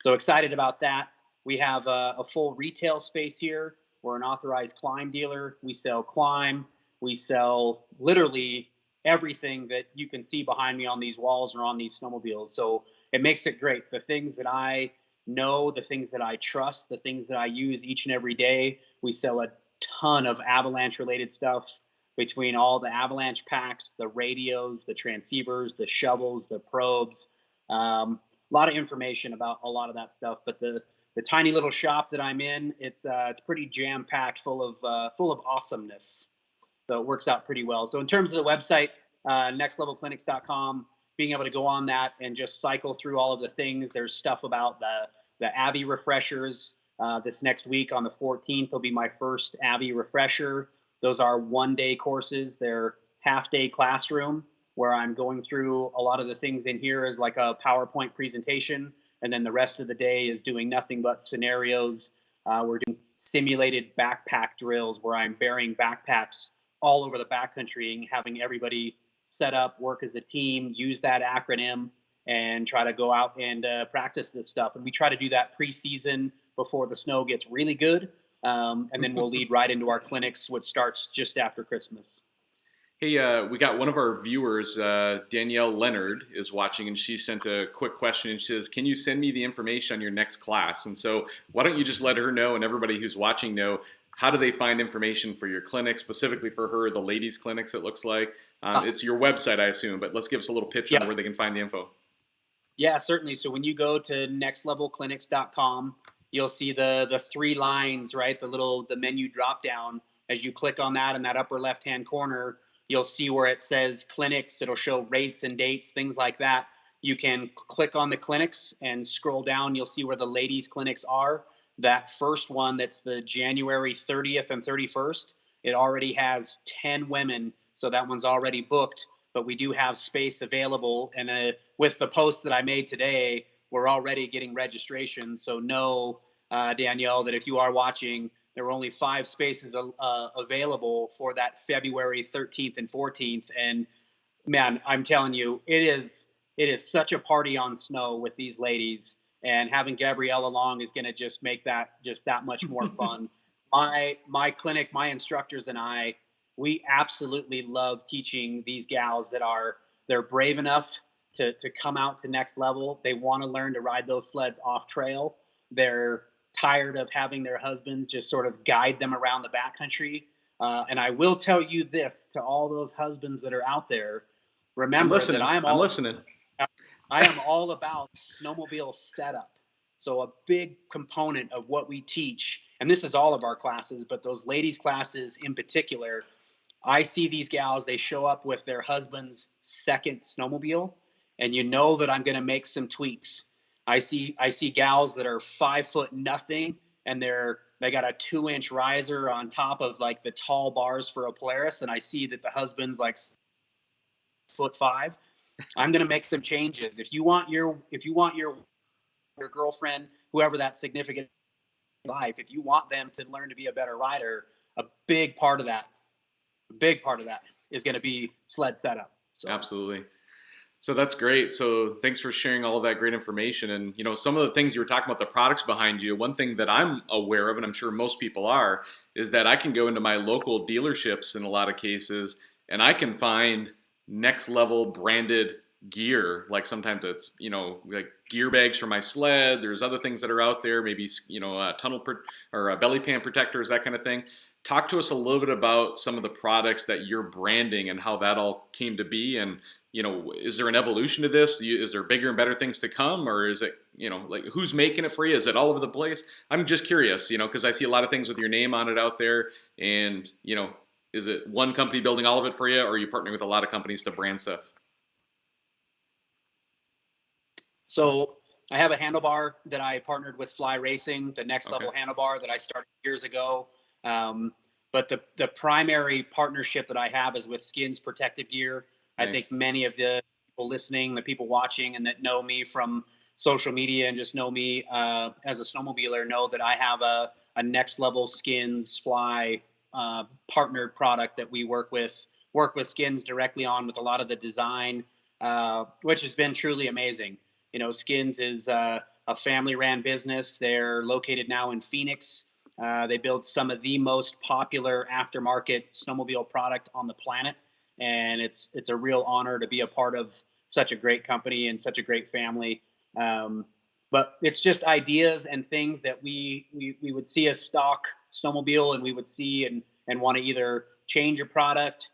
Speaker 2: So excited about that. We have a full retail space here We're an authorized climb dealer. We sell climb. We sell literally everything that you can see behind me on these walls or on these snowmobiles. So it makes it great. The things that I know, the things that I trust, the things that I use each and every day. We sell a ton of avalanche related stuff between all the avalanche packs, the radios, the transceivers, the shovels, the probes. A lot of information about a lot of that stuff. But the tiny little shop that I'm in, it's pretty jam packed, full of awesomeness. So it works out pretty well. So in terms of the website, nextlevelclinics.com, being able to go on that and just cycle through all of the things. There's stuff about the Avi refreshers. This next week on the 14th will be my first Avi refresher. Those are 1-day courses. They're half-day classroom where I'm going through a lot of the things in here as like a PowerPoint presentation. And then the rest of the day is doing nothing but scenarios. We're doing simulated backpack drills where I'm burying backpacks all over the backcountry and having everybody set up, work as a team, use that acronym, and try to go out and practice this stuff. And we try to do that pre-season before the snow gets really good. And then we'll lead right into our clinics, which starts just after Christmas.
Speaker 1: Hey, we got one of our viewers, Danielle Leonard, is watching, and she sent a quick question, and she says, can you send me the information on your next class? And so why don't you just let her know and everybody who's watching know, how do they find information for your clinic, specifically for her, the ladies' clinics, it looks like. It's your website, I assume, but let's give us a little pitch on where they can find the info.
Speaker 2: Yeah, certainly. So when you go to nextlevelclinics.com, you'll see the 3 lines, right? The menu drop down. As you click on that in that upper left-hand corner, you'll see where it says clinics. It'll show rates and dates, things like that. You can click on the clinics and scroll down. You'll see where the ladies' clinics are. That first one, that's the January 30th and 31st, it already has 10 women. So that one's already booked, but we do have space available. And with the post that I made today, we're already getting registration. So know, Danielle, that if you are watching, there were only 5 spaces available for that February 13th and 14th. And man, I'm telling you, it is such a party on snow with these ladies. And having Gabrielle along is going to just make that just that much more fun. My clinic, my instructors and I, we absolutely love teaching these gals they're brave enough to come out to next level. They want to learn to ride those sleds off trail. They're tired of having their husbands just sort of guide them around the backcountry. And I will tell you this to all those husbands that are out there: remember that I'm listening. I am all about snowmobile setup. So a big component of what we teach, and this is all of our classes, but those ladies' classes in particular, I see these gals, they show up with their husband's second snowmobile, and you know that I'm going to make some tweaks. I see gals that are 5 foot nothing, and they got a 2-inch riser on top of like the tall bars for a Polaris, and I see that the husband's like 6'5". I'm going to make some changes. If you want your girlfriend, whoever that significant life, if you want them to learn to be a better rider, a big part of that is going to be sled setup. So.
Speaker 1: Absolutely. So that's great. So thanks for sharing all of that great information. And, you know, some of the things you were talking about, the products behind you, one thing that I'm aware of, and I'm sure most people are, is that I can go into my local dealerships in a lot of cases, and I can find next level branded gear. Like sometimes it's, you know, like gear bags for my sled. There's other things that are out there, maybe, you know, or belly pan protectors, that kind of thing. Talk to us a little bit about some of the products that you're branding and how that all came to be. And, you know, is there an evolution to this? Is there bigger and better things to come? Or is it, you know, like who's making it for you? Is it all over the place? I'm just curious, you know, because I see a lot of things with your name on it out there. And, you know, is it one company building all of it for you, or are you partnering with a lot of companies to brand stuff?
Speaker 2: So I have a handlebar that I partnered with Fly Racing, the next level handlebar that I started years ago. But the primary partnership that I have is with Skins Protective Gear. Nice. I think many of the people listening, the people watching, and that know me from social media and just know me as a snowmobiler know that I have a next level Skins Fly partnered product that we work with Skins directly on with a lot of the design, which has been truly amazing. You know, Skins is a family ran business. They're located now in Phoenix. They build some of the most popular aftermarket snowmobile product on the planet, and it's a real honor to be a part of such a great company and such a great family. Um, but it's just ideas and things that we would see a stock snowmobile and we would see and want to either change a product,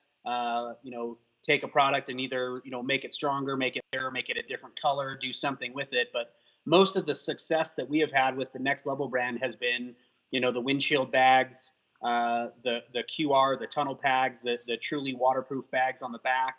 Speaker 2: take a product and either make it stronger, make it better, make it a different color, do something with it. But most of the success that we have had with the Next Level brand has been the windshield bags, the QR, the tunnel bags, the truly waterproof bags on the back.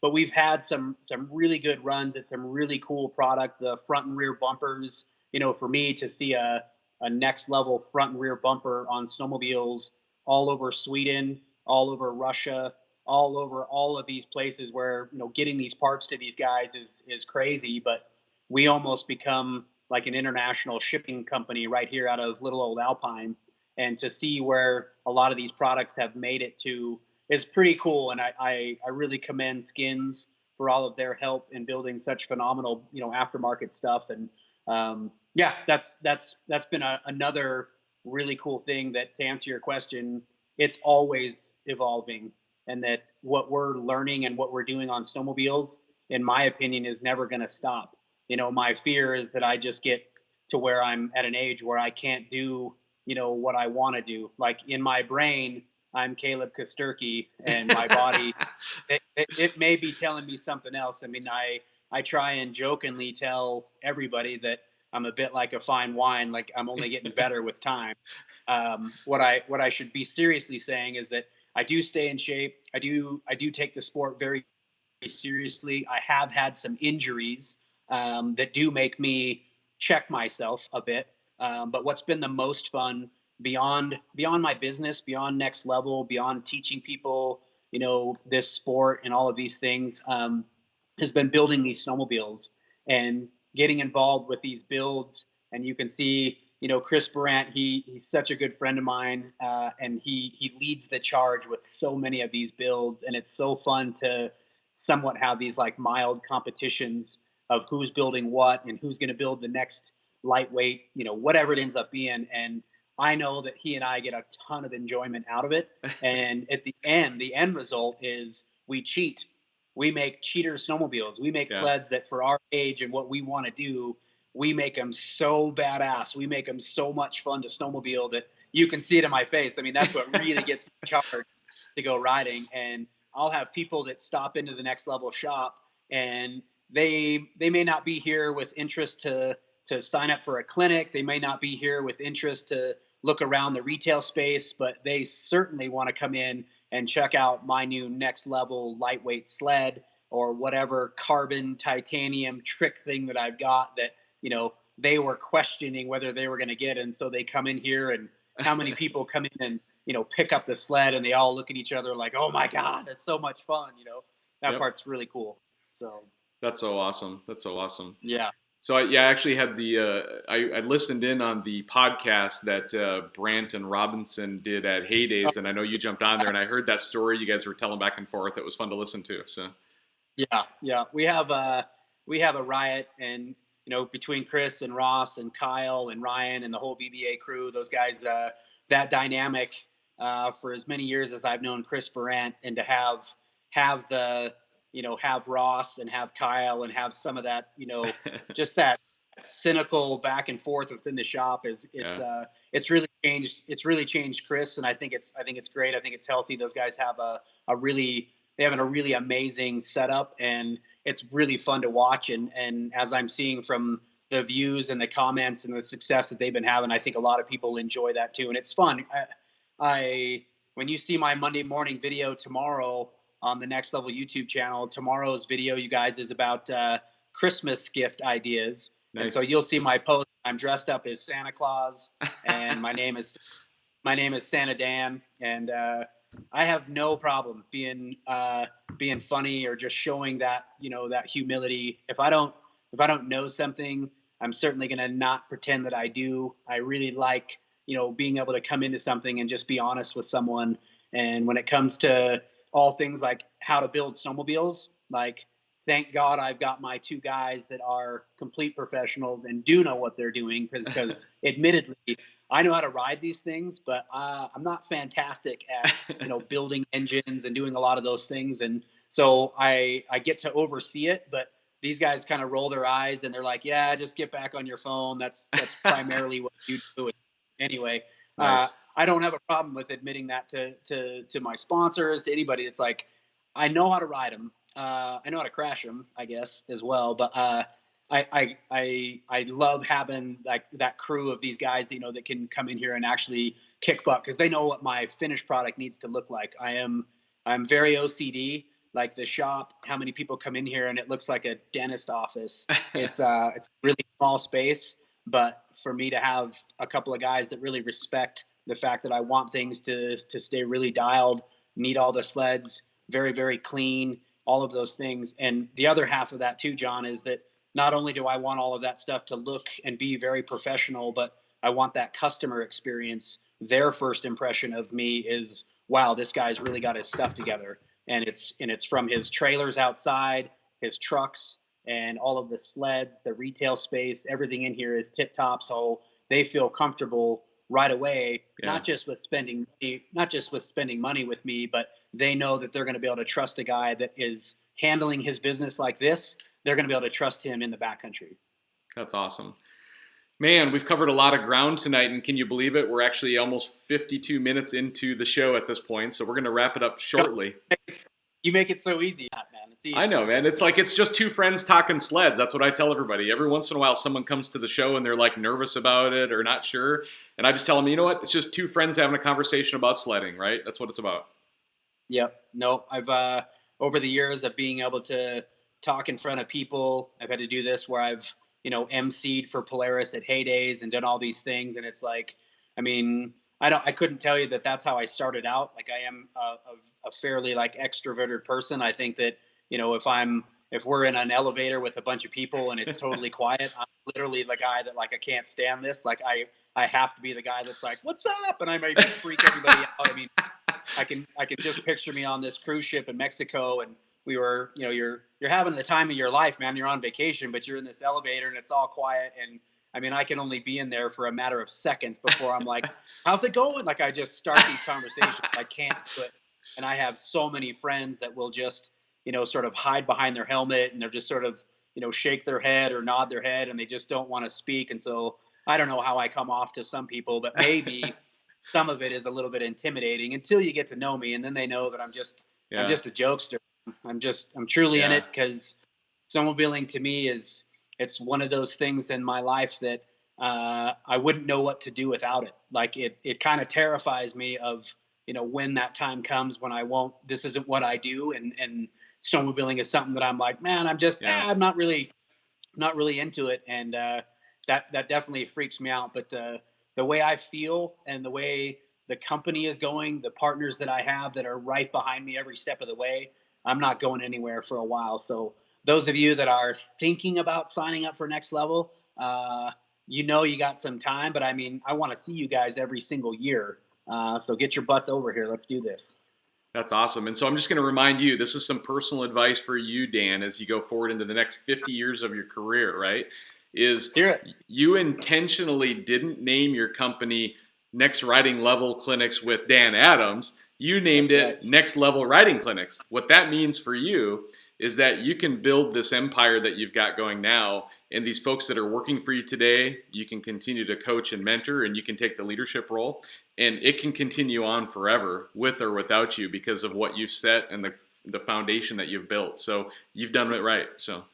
Speaker 2: But we've had some really good runs at some really cool product. The front and rear bumpers. For me to see a Next Level front and rear bumper on snowmobiles all over Sweden, all over Russia, all over all of these places where getting these parts to these guys is crazy. But we almost become like an international shipping company right here out of little old Alpine. And to see where a lot of these products have made it to is pretty cool. And I really commend Skins for all of their help in building such phenomenal, aftermarket stuff. And yeah, that's been another really cool thing that, to answer your question, it's always evolving. And that what we're learning and what we're doing on snowmobiles, in my opinion, is never going to stop. My fear is that I just get to where I'm at an age where I can't do, what I want to do. Like in my brain, I'm Caleb Kosturki, and my body, it may be telling me something else. I mean, I try and jokingly tell everybody that I'm a bit like a fine wine, like I'm only getting better with time. What I should be seriously saying is that I do stay in shape. I do take the sport very seriously. I have had some injuries that do make me check myself a bit. But what's been the most fun beyond my business, beyond Next Level, beyond teaching people, this sport and all of these things, has been building these snowmobiles and getting involved with these builds. And you can see, Chris Barnett, he's such a good friend of mine, and he leads the charge with so many of these builds. And it's so fun to somewhat have these like mild competitions of who's building what and who's going to build the next lightweight, whatever it ends up being. And I know that he and I get a ton of enjoyment out of it. And at the end result is we cheat. We make cheater snowmobiles. We make sleds that for our age and what we want to do, we make them so badass. We make them so much fun to snowmobile that you can see it in my face. I mean, that's what really gets me charged to go riding. And I'll have people that stop into the Next Level shop, and they may not be here with interest to sign up for a clinic. They may not be here with interest to look around the retail space, but they certainly want to come in and check out my new Next Level lightweight sled or whatever carbon titanium trick thing that I've got that, they were questioning whether they were going to get. And so they come in here, and how many people come in and, pick up the sled, and they all look at each other like, oh my God, that's so much fun. That part's really cool. So
Speaker 1: that's so awesome. That's so awesome.
Speaker 2: Yeah.
Speaker 1: So I actually had I listened in on the podcast that Brandt and Robinson did at Heydays, and I know you jumped on there, and I heard that story you guys were telling back and forth. It was fun to listen to. So
Speaker 2: yeah, we have a riot, and between Chris and Ross and Kyle and Ryan and the whole VBA crew, those guys, that dynamic for as many years as I've known Chris Barrett, and to have the have Ross and have Kyle and have some of that, just that cynical back and forth within the shop it's really changed. It's really changed Chris. And I think it's great. I think it's healthy. Those guys have a really amazing setup, and it's really fun to watch. And as I'm seeing from the views and the comments and the success that they've been having, I think a lot of people enjoy that too. And it's fun. When you see my Monday morning video tomorrow on the Next Level YouTube channel, tomorrow's video, you guys, is about Christmas gift ideas. Nice. And so you'll see my post. I'm dressed up as Santa Claus, and my name is Santa Dan, and I have no problem being funny or just showing that that humility. If I don't know something, I'm certainly gonna not pretend that I do. I really like being able to come into something and just be honest with someone. And when it comes to all things like how to build snowmobiles, like, thank God I've got my two guys that are complete professionals and do know what they're doing, because admittedly, I know how to ride these things, but I'm not fantastic at, building engines and doing a lot of those things. And so I get to oversee it, but these guys kind of roll their eyes and they're like, yeah, just get back on your phone. That's primarily what you do. Anyway,
Speaker 1: Nice.
Speaker 2: I don't have a problem with admitting that to my sponsors, to anybody. It's like, I know how to ride them. I know how to crash them, I guess, as well. But I love having like that crew of these guys, that can come in here and actually kick butt, because they know what my finished product needs to look like. I'm very OCD. Like the shop, how many people come in here and it looks like a dentist office. It's a really small space, but for me to have a couple of guys that really respect the fact that I want things to stay really dialed, need all the sleds very, very clean, all of those things. And the other half of that too, John, is that not only do I want all of that stuff to look and be very professional, but I want that customer experience. Their first impression of me is, wow, this guy's really got his stuff together. And it's from his trailers outside, his trucks, and all of the sleds, the retail space, everything in here is tip top. So they feel comfortable right away,
Speaker 1: Yeah.
Speaker 2: not just with spending money with me, but they know that they're going to be able to trust a guy that is handling his business like this. They're going to be able to trust him in the backcountry.
Speaker 1: That's awesome. Man, we've covered a lot of ground tonight, and can you believe it? We're actually almost 52 minutes into the show at this point, so we're going to wrap it up shortly.
Speaker 2: You make it so easy, man. It's easy.
Speaker 1: I know, man. It's like it's just two friends talking sleds. That's what I tell everybody. Every once in a while, someone comes to the show and they're like nervous about it or not sure, and I just tell them, you know what? It's just two friends having a conversation about sledding, right? That's what it's about.
Speaker 2: Yep. No, I've over the years of being able to talk in front of people, I've had to do this where I've, emceed for Polaris at heydays and done all these things. And it's like, I mean, I couldn't tell you that that's how I started out. Like I am a fairly like extroverted person. I think that, if we're in an elevator with a bunch of people and it's totally quiet, I'm literally the guy that like, I can't stand this. Like I have to be the guy that's like, what's up? And I might freak everybody out. I mean, I can just picture me on this cruise ship in Mexico, and we were, you're having the time of your life, man. You're on vacation, but you're in this elevator and it's all quiet. And I mean, I can only be in there for a matter of seconds before I'm like, how's it going? Like I just start these conversations. I can't do it. And I have so many friends that will just, sort of hide behind their helmet and they're just sort of, shake their head or nod their head and they just don't want to speak. And so I don't know how I come off to some people, but maybe some of it is a little bit intimidating until you get to know me. And then they know that I'm just a jokester. I'm truly in it, because snowmobiling to me it's one of those things in my life that I wouldn't know what to do without it. Like it kind of terrifies me of, when that time comes when this isn't what I do. And snowmobiling is something that I'm like, man, I'm not really into it. And that definitely freaks me out. But the way I feel and the way the company is going, the partners that I have that are right behind me every step of the way, I'm not going anywhere for a while. So those of you that are thinking about signing up for Next Level, you got some time, but I mean, I want to see you guys every single year. So get your butts over here. Let's do this.
Speaker 1: That's awesome. And so I'm just going to remind you, this is some personal advice for you, Dan, as you go forward into the next 50 years of your career, right? You intentionally didn't name your company Next Riding Level Clinics with Dan Adams. You named it Next Level Riding Clinics. What that means for you is that you can build this empire that you've got going now, and these folks that are working for you today, you can continue to coach and mentor, and you can take the leadership role, and it can continue on forever with or without you because of what you've set and the foundation that you've built. So you've done it right. So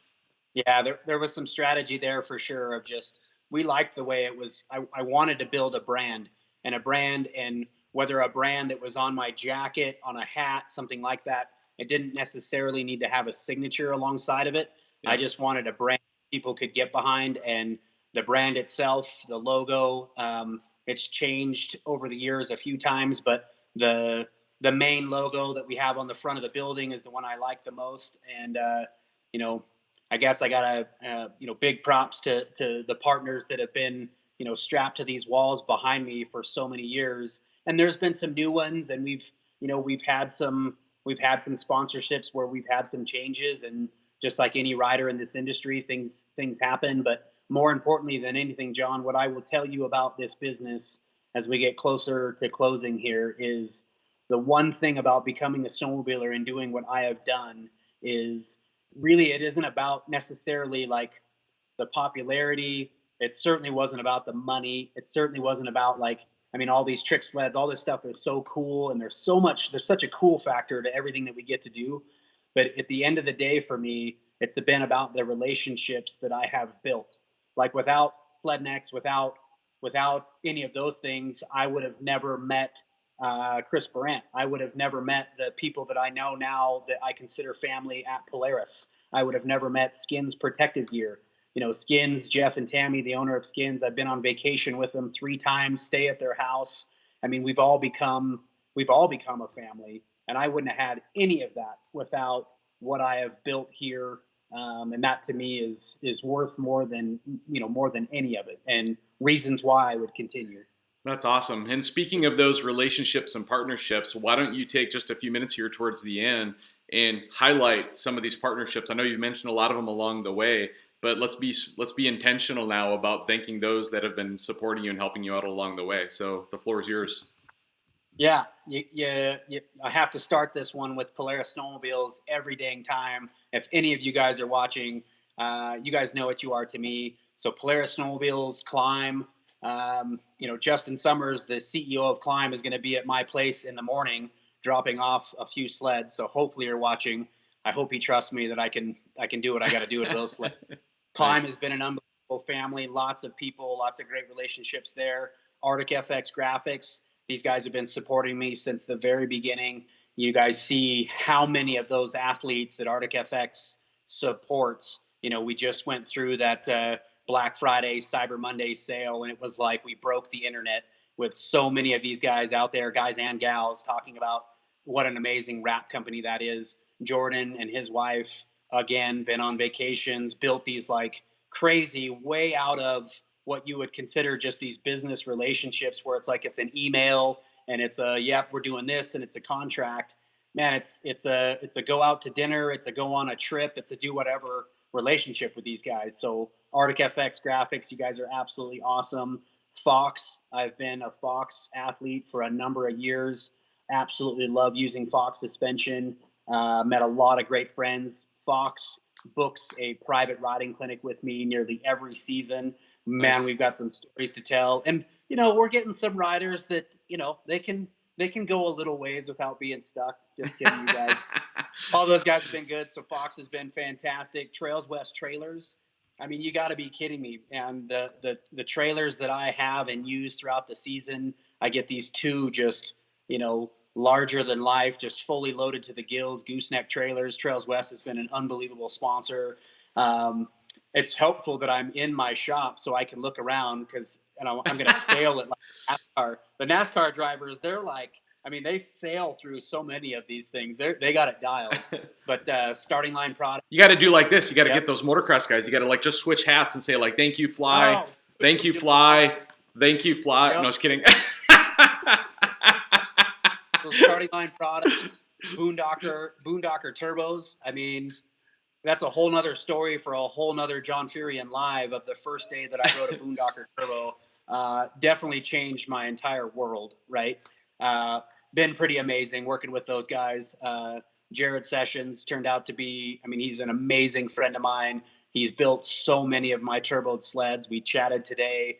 Speaker 2: yeah, there was some strategy there for sure of just, we liked the way it was. I wanted to build a brand, and whether a brand that was on my jacket, on a hat, something like that, it didn't necessarily need to have a signature alongside of it. Yeah. I just wanted a brand people could get behind, and the brand itself, the logo, it's changed over the years a few times, but the main logo that we have on the front of the building is the one I like the most. And I guess I got big props to the partners that have been, strapped to these walls behind me for so many years. And there's been some new ones, and we've had some sponsorships where we've had some changes, and just like any rider in this industry, things happen. But more importantly than anything, John, what I will tell you about this business as we get closer to closing here is the one thing about becoming a snowmobiler and doing what I have done is really it isn't about necessarily like the popularity. It certainly wasn't about the money. It certainly wasn't about like, I mean, all these trick sleds, all this stuff is so cool. And there's such a cool factor to everything that we get to do. But at the end of the day, for me, it's been about the relationships that I have built. Like without Slednex, without any of those things, I would have never met Chris Barnett. I would have never met the people that I know now that I consider family at Polaris. I would have never met Skins Protective Gear. You know, Skins, Jeff and Tammy, the owner of Skins, I've been on vacation with them 3 times, stay at their house. I mean, we've all become a family, and I wouldn't have had any of that without what I have built here. And that to me is worth more than more than any of it, and reasons why I would continue.
Speaker 1: That's awesome. And speaking of those relationships and partnerships, why don't you take just a few minutes here towards the end and highlight some of these partnerships? I know you've mentioned a lot of them along the way, but let's be intentional now about thanking those that have been supporting you and helping you out along the way. So the floor is yours.
Speaker 2: Yeah, I have to start this one with Polaris Snowmobiles every dang time. If any of you guys are watching, you guys know what you are to me. So Polaris Snowmobiles, Climb. Justin Summers, the CEO of Climb, is going to be at my place in the morning, dropping off a few sleds. So hopefully you're watching. I hope he trusts me that I can do what I got to do with those sleds. Climb
Speaker 1: Nice.
Speaker 2: has been an unbelievable family. Lots of people, lots of great relationships there. Arctic FX Graphics. These guys have been supporting me since the very beginning. You guys see how many of those athletes that Arctic FX supports. We just went through that Black Friday, Cyber Monday sale, and it was like we broke the internet with so many of these guys out there, guys and gals, talking about what an amazing wrap company that is. Jordan and his wife, again, been on vacations, built these like crazy, way out of what you would consider just these business relationships where it's like it's an email and it's a yep, we're doing this, and it's a contract. Man, it's a go out to dinner, it's a go on a trip, it's a do whatever relationship with these guys. So Arctic FX Graphics, you guys are absolutely awesome. Fox, I've been a Fox athlete for a number of years. Absolutely love using Fox suspension. Met a lot of great friends. Fox books a private riding clinic with me nearly every season. Man,
Speaker 1: Nice.
Speaker 2: we've got some stories to tell, and we're getting some riders that they can go a little ways without being stuck. Just kidding, you guys. All those guys have been good. So Fox has been fantastic. Trails West trailers. I mean, you got to be kidding me. And the trailers that I have and use throughout the season, I get these two just larger than life, just fully loaded to the gills gooseneck trailers. Trails West has been an unbelievable sponsor. It's helpful that I'm in my shop so I can look around because I'm going to fail at like NASCAR. The NASCAR drivers, they're like, I mean, they sail through so many of these things. They got it dialed. But starting line product.
Speaker 1: You got to do like this. You got to
Speaker 2: Yep.
Speaker 1: get those motocross guys. You got to like just switch hats and say like, "Thank you, fly.
Speaker 2: Oh,
Speaker 1: Thank you, fly. Thank you, fly." No,
Speaker 2: yep.
Speaker 1: I was kidding.
Speaker 2: So starting line products, Boondocker turbos. I mean, that's a whole nother story for a whole nother John Ferrian live of the first day that I rode a Boondocker turbo. Definitely changed my entire world, right? Been pretty amazing working with those guys. Jared Sessions turned out to be, I mean, he's an amazing friend of mine. He's built so many of my turboed sleds. We chatted today.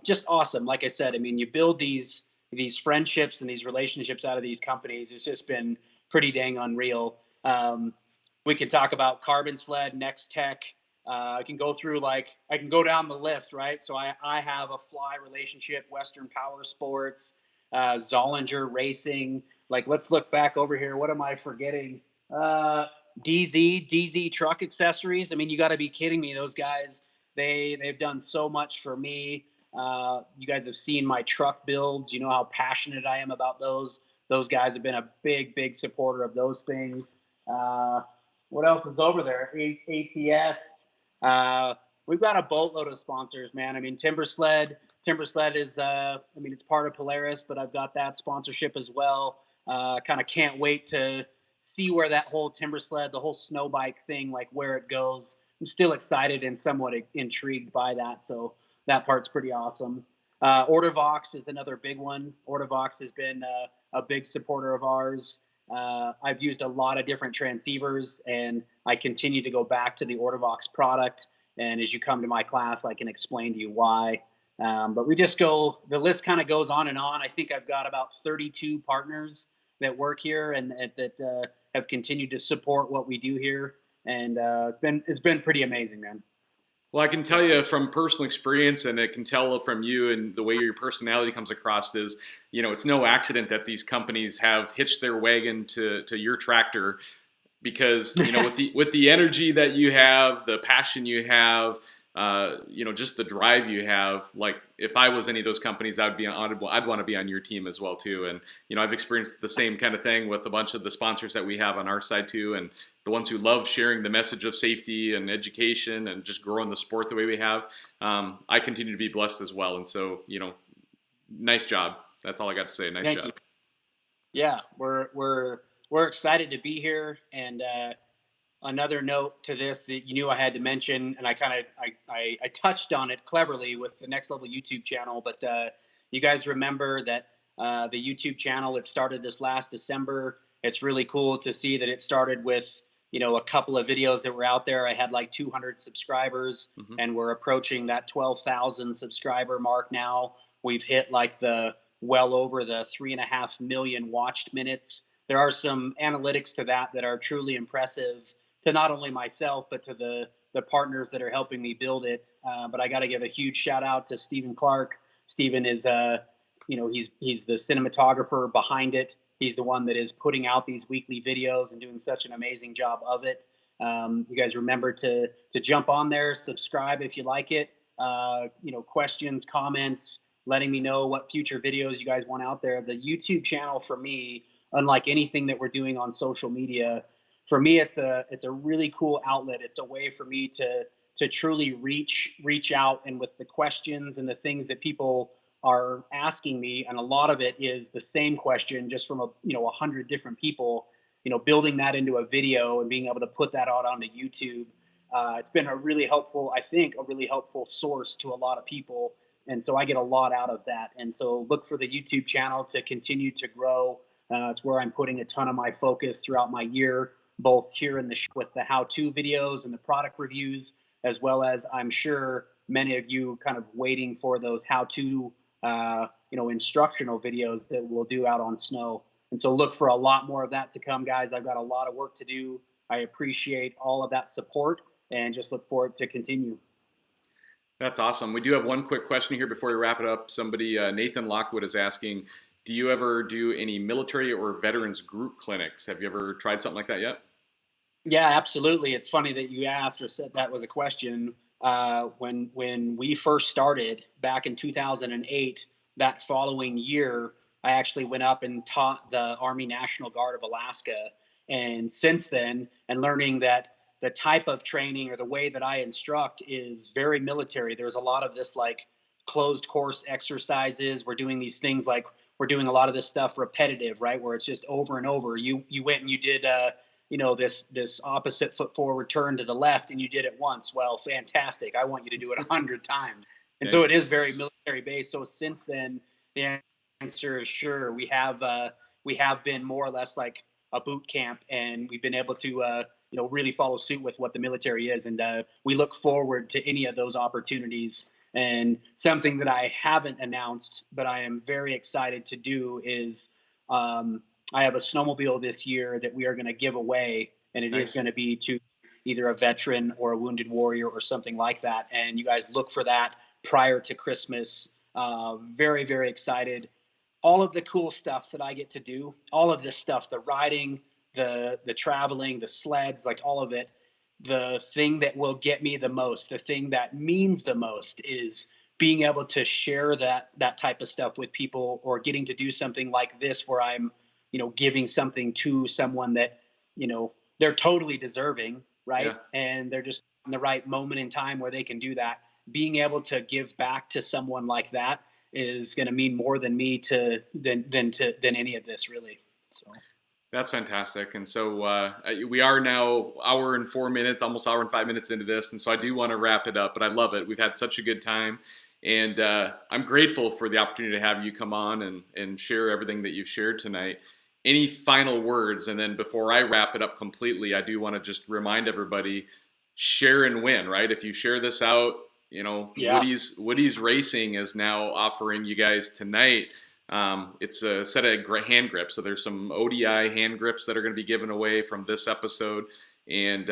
Speaker 2: Just awesome. Like I said, I mean, you build these friendships and these relationships out of these companies. It's just been pretty dang unreal. We could talk about Carbon Sled, Next Tech. I can go down the list, right? So I have a fly relationship, Western Power Sports, Zollinger Racing. Like, let's look back over here. What am I forgetting? DZ Truck Accessories. I mean, you got to be kidding me. Those guys, they've done so much for me. You guys have seen my truck builds. You know how passionate I am about those. Those guys have been a big supporter of those things. What else is over there? ATS. We've got a boatload of sponsors, man. I mean, Timber Sled is, it's part of Polaris, but I've got that sponsorship as well. Kind of can't wait to see where that whole Timber Sled, the whole snow bike thing, like where it goes. I'm still excited and somewhat intrigued by that. So that part's pretty awesome. OrderVox is another big one. OrderVox has been a big supporter of ours. I've used a lot of different transceivers, and I continue to go back to the OrderVox product. And as you come to my class, I can explain to you why. But we just go, the list kind of goes on and on. I think I've got about 32 partners that work here and that have continued to support what we do here. And it's been pretty amazing, man.
Speaker 1: Well, I can tell you from personal experience, and I can tell from you and the way your personality comes across is, it's no accident that these companies have hitched their wagon to your tractor, because with the energy that you have, the passion you have, just the drive you have. Like, if I was any of those companies, I'd want to be on your team as well too. And I've experienced the same kind of thing with a bunch of the sponsors that we have on our side too, and the ones who love sharing the message of safety and education and just growing the sport the way we have. I continue to be blessed as well. And so, nice job. That's all I got to say. Nice job.
Speaker 2: You. Yeah, we're excited to be here. And another note to this that you knew I had to mention, and I touched on it cleverly with the Next Level YouTube channel, but you guys remember that the YouTube channel, it started this last December. It's really cool to see that it started with a couple of videos that were out there. I had like 200 subscribers, and we're approaching that 12,000 subscriber mark now. We've hit like well over the 3.5 million watched minutes. There are some analytics to that are truly impressive to not only myself, but to the partners that are helping me build it. But I got to give a huge shout out to Stephen Clark. Stephen is, he's the cinematographer behind it. He's the one that is putting out these weekly videos and doing such an amazing job of it. You guys remember to jump on there, subscribe if you like it. Questions, comments, letting me know what future videos you guys want out there. The YouTube channel for me, unlike anything that we're doing on social media, for me, it's a really cool outlet. It's a way for me to truly reach out, and with the questions and the things that people are asking me, and a lot of it is the same question just from 100 different people, building that into a video and being able to put that out onto YouTube. It's been a really helpful source to a lot of people. And so I get a lot out of that. And so look for the YouTube channel to continue to grow. It's where I'm putting a ton of my focus throughout my year, both here in with the how-to videos and the product reviews, as well as I'm sure many of you kind of waiting for those how-to instructional videos that we'll do out on snow. And so look for a lot more of that to come, guys. I've got a lot of work to do. I appreciate all of that support and just look forward to continue.
Speaker 1: That's awesome. We do have one quick question here before we wrap it up. Somebody, Nathan Lockwood, is asking, do you ever do any military or veterans group clinics? Have you ever tried something like that yet?
Speaker 2: Yeah, absolutely. It's funny that you asked or said that was a question. When we first started back in 2008, that following year, I actually went up and taught the Army National Guard of Alaska. And since then, and learning that the type of training or the way that I instruct is very military. There's a lot of this like closed course exercises. We're doing these things like we're doing a lot of this stuff repetitive, right? Where it's just over and over. You went and you did this opposite foot forward turn to the left, and you did it once. Well, fantastic. I want you to do it 100 times. And so it is very military based. So since then, the answer is sure. We have been more or less like a boot camp, and we've been able to really follow suit with what the military is. And we look forward to any of those opportunities. And something that I haven't announced, but I am very excited to do is I have a snowmobile this year that we are going to give away, and it is going to be to either a veteran or a wounded warrior or something like that. And you guys look for that prior to Christmas. Very, very excited. All of the cool stuff that I get to do, all of this stuff, the riding, the traveling, the sleds, like all of it, the thing that will get me the most, the thing that means the most is being able to share that type of stuff with people, or getting to do something like this where I'm, giving something to someone that, they're totally deserving, right? Yeah. And they're just in the right moment in time where they can do that. Being able to give back to someone like that is going to mean more than than any of this, really. So
Speaker 1: that's fantastic. And so we are now hour and 4 minutes, almost hour and 5 minutes into this. And so I do want to wrap it up, but I love it. We've had such a good time. And I'm grateful for the opportunity to have you come on and share everything that you've shared tonight. Any final words? And then before I wrap it up completely, I do want to just remind everybody, share and win, right? If you share this out,
Speaker 2: Yeah.
Speaker 1: Woody's Racing is now offering you guys tonight. It's a set of hand grips. So there's some ODI hand grips that are going to be given away from this episode. And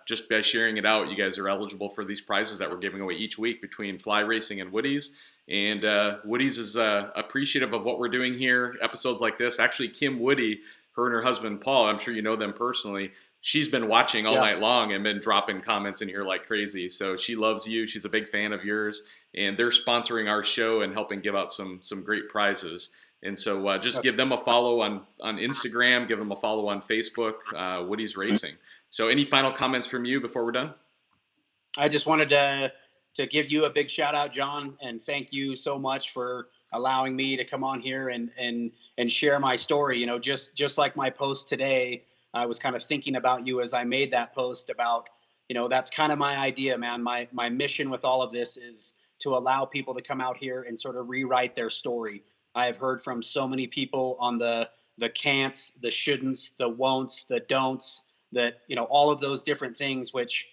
Speaker 1: just by sharing it out, you guys are eligible for these prizes that we're giving away each week between Fly Racing and Woody's. And Woody's is appreciative of what we're doing here. Episodes like this, actually, Kim Woody, her and her husband Paul, I'm sure you know them personally. She's been watching all night long and been dropping comments in here like crazy. So she loves you. She's a big fan of yours. And they're sponsoring our show and helping give out some great prizes. And so just give them a follow on Instagram. Give them a follow on Facebook, Woody's Racing. So any final comments from you before we're done?
Speaker 2: I just wanted to give you a big shout out, John, and thank you so much for allowing me to come on here and share my story. Just like my post today, I was kind of thinking about you as I made that post about, that's kind of my idea, man. My mission with all of this is to allow people to come out here and sort of rewrite their story. I have heard from so many people on the can'ts, the shouldn'ts, the won'ts, the don'ts, that, all of those different things, which,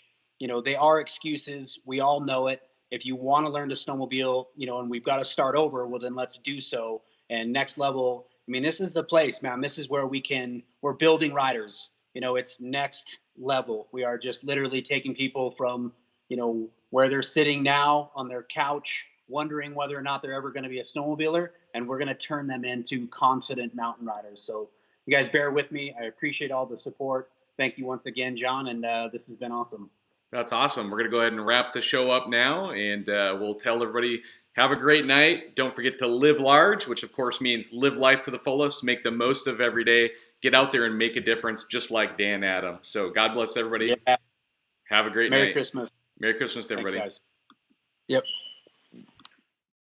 Speaker 2: they are excuses. We all know it. If you want to learn to snowmobile, and we've got to start over, well, then let's do so. And next level, I mean, this is the place, man. This is where we're building riders. It's next level. We are just literally taking people from, where they're sitting now on their couch, wondering whether or not they're ever going to be a snowmobiler, and we're going to turn them into confident mountain riders. So you guys bear with me. I appreciate all the support. Thank you once again, John, and this has been awesome.
Speaker 1: That's awesome. We're going to go ahead and wrap the show up now, and we'll tell everybody, have a great night. Don't forget to live large, which of course means live life to the fullest, make the most of every day, get out there and make a difference just like Dan Adams. So God bless everybody.
Speaker 2: Yeah.
Speaker 1: Have a great night.
Speaker 2: Merry Christmas.
Speaker 1: Merry Christmas to everybody.
Speaker 2: Thanks, guys. Yep.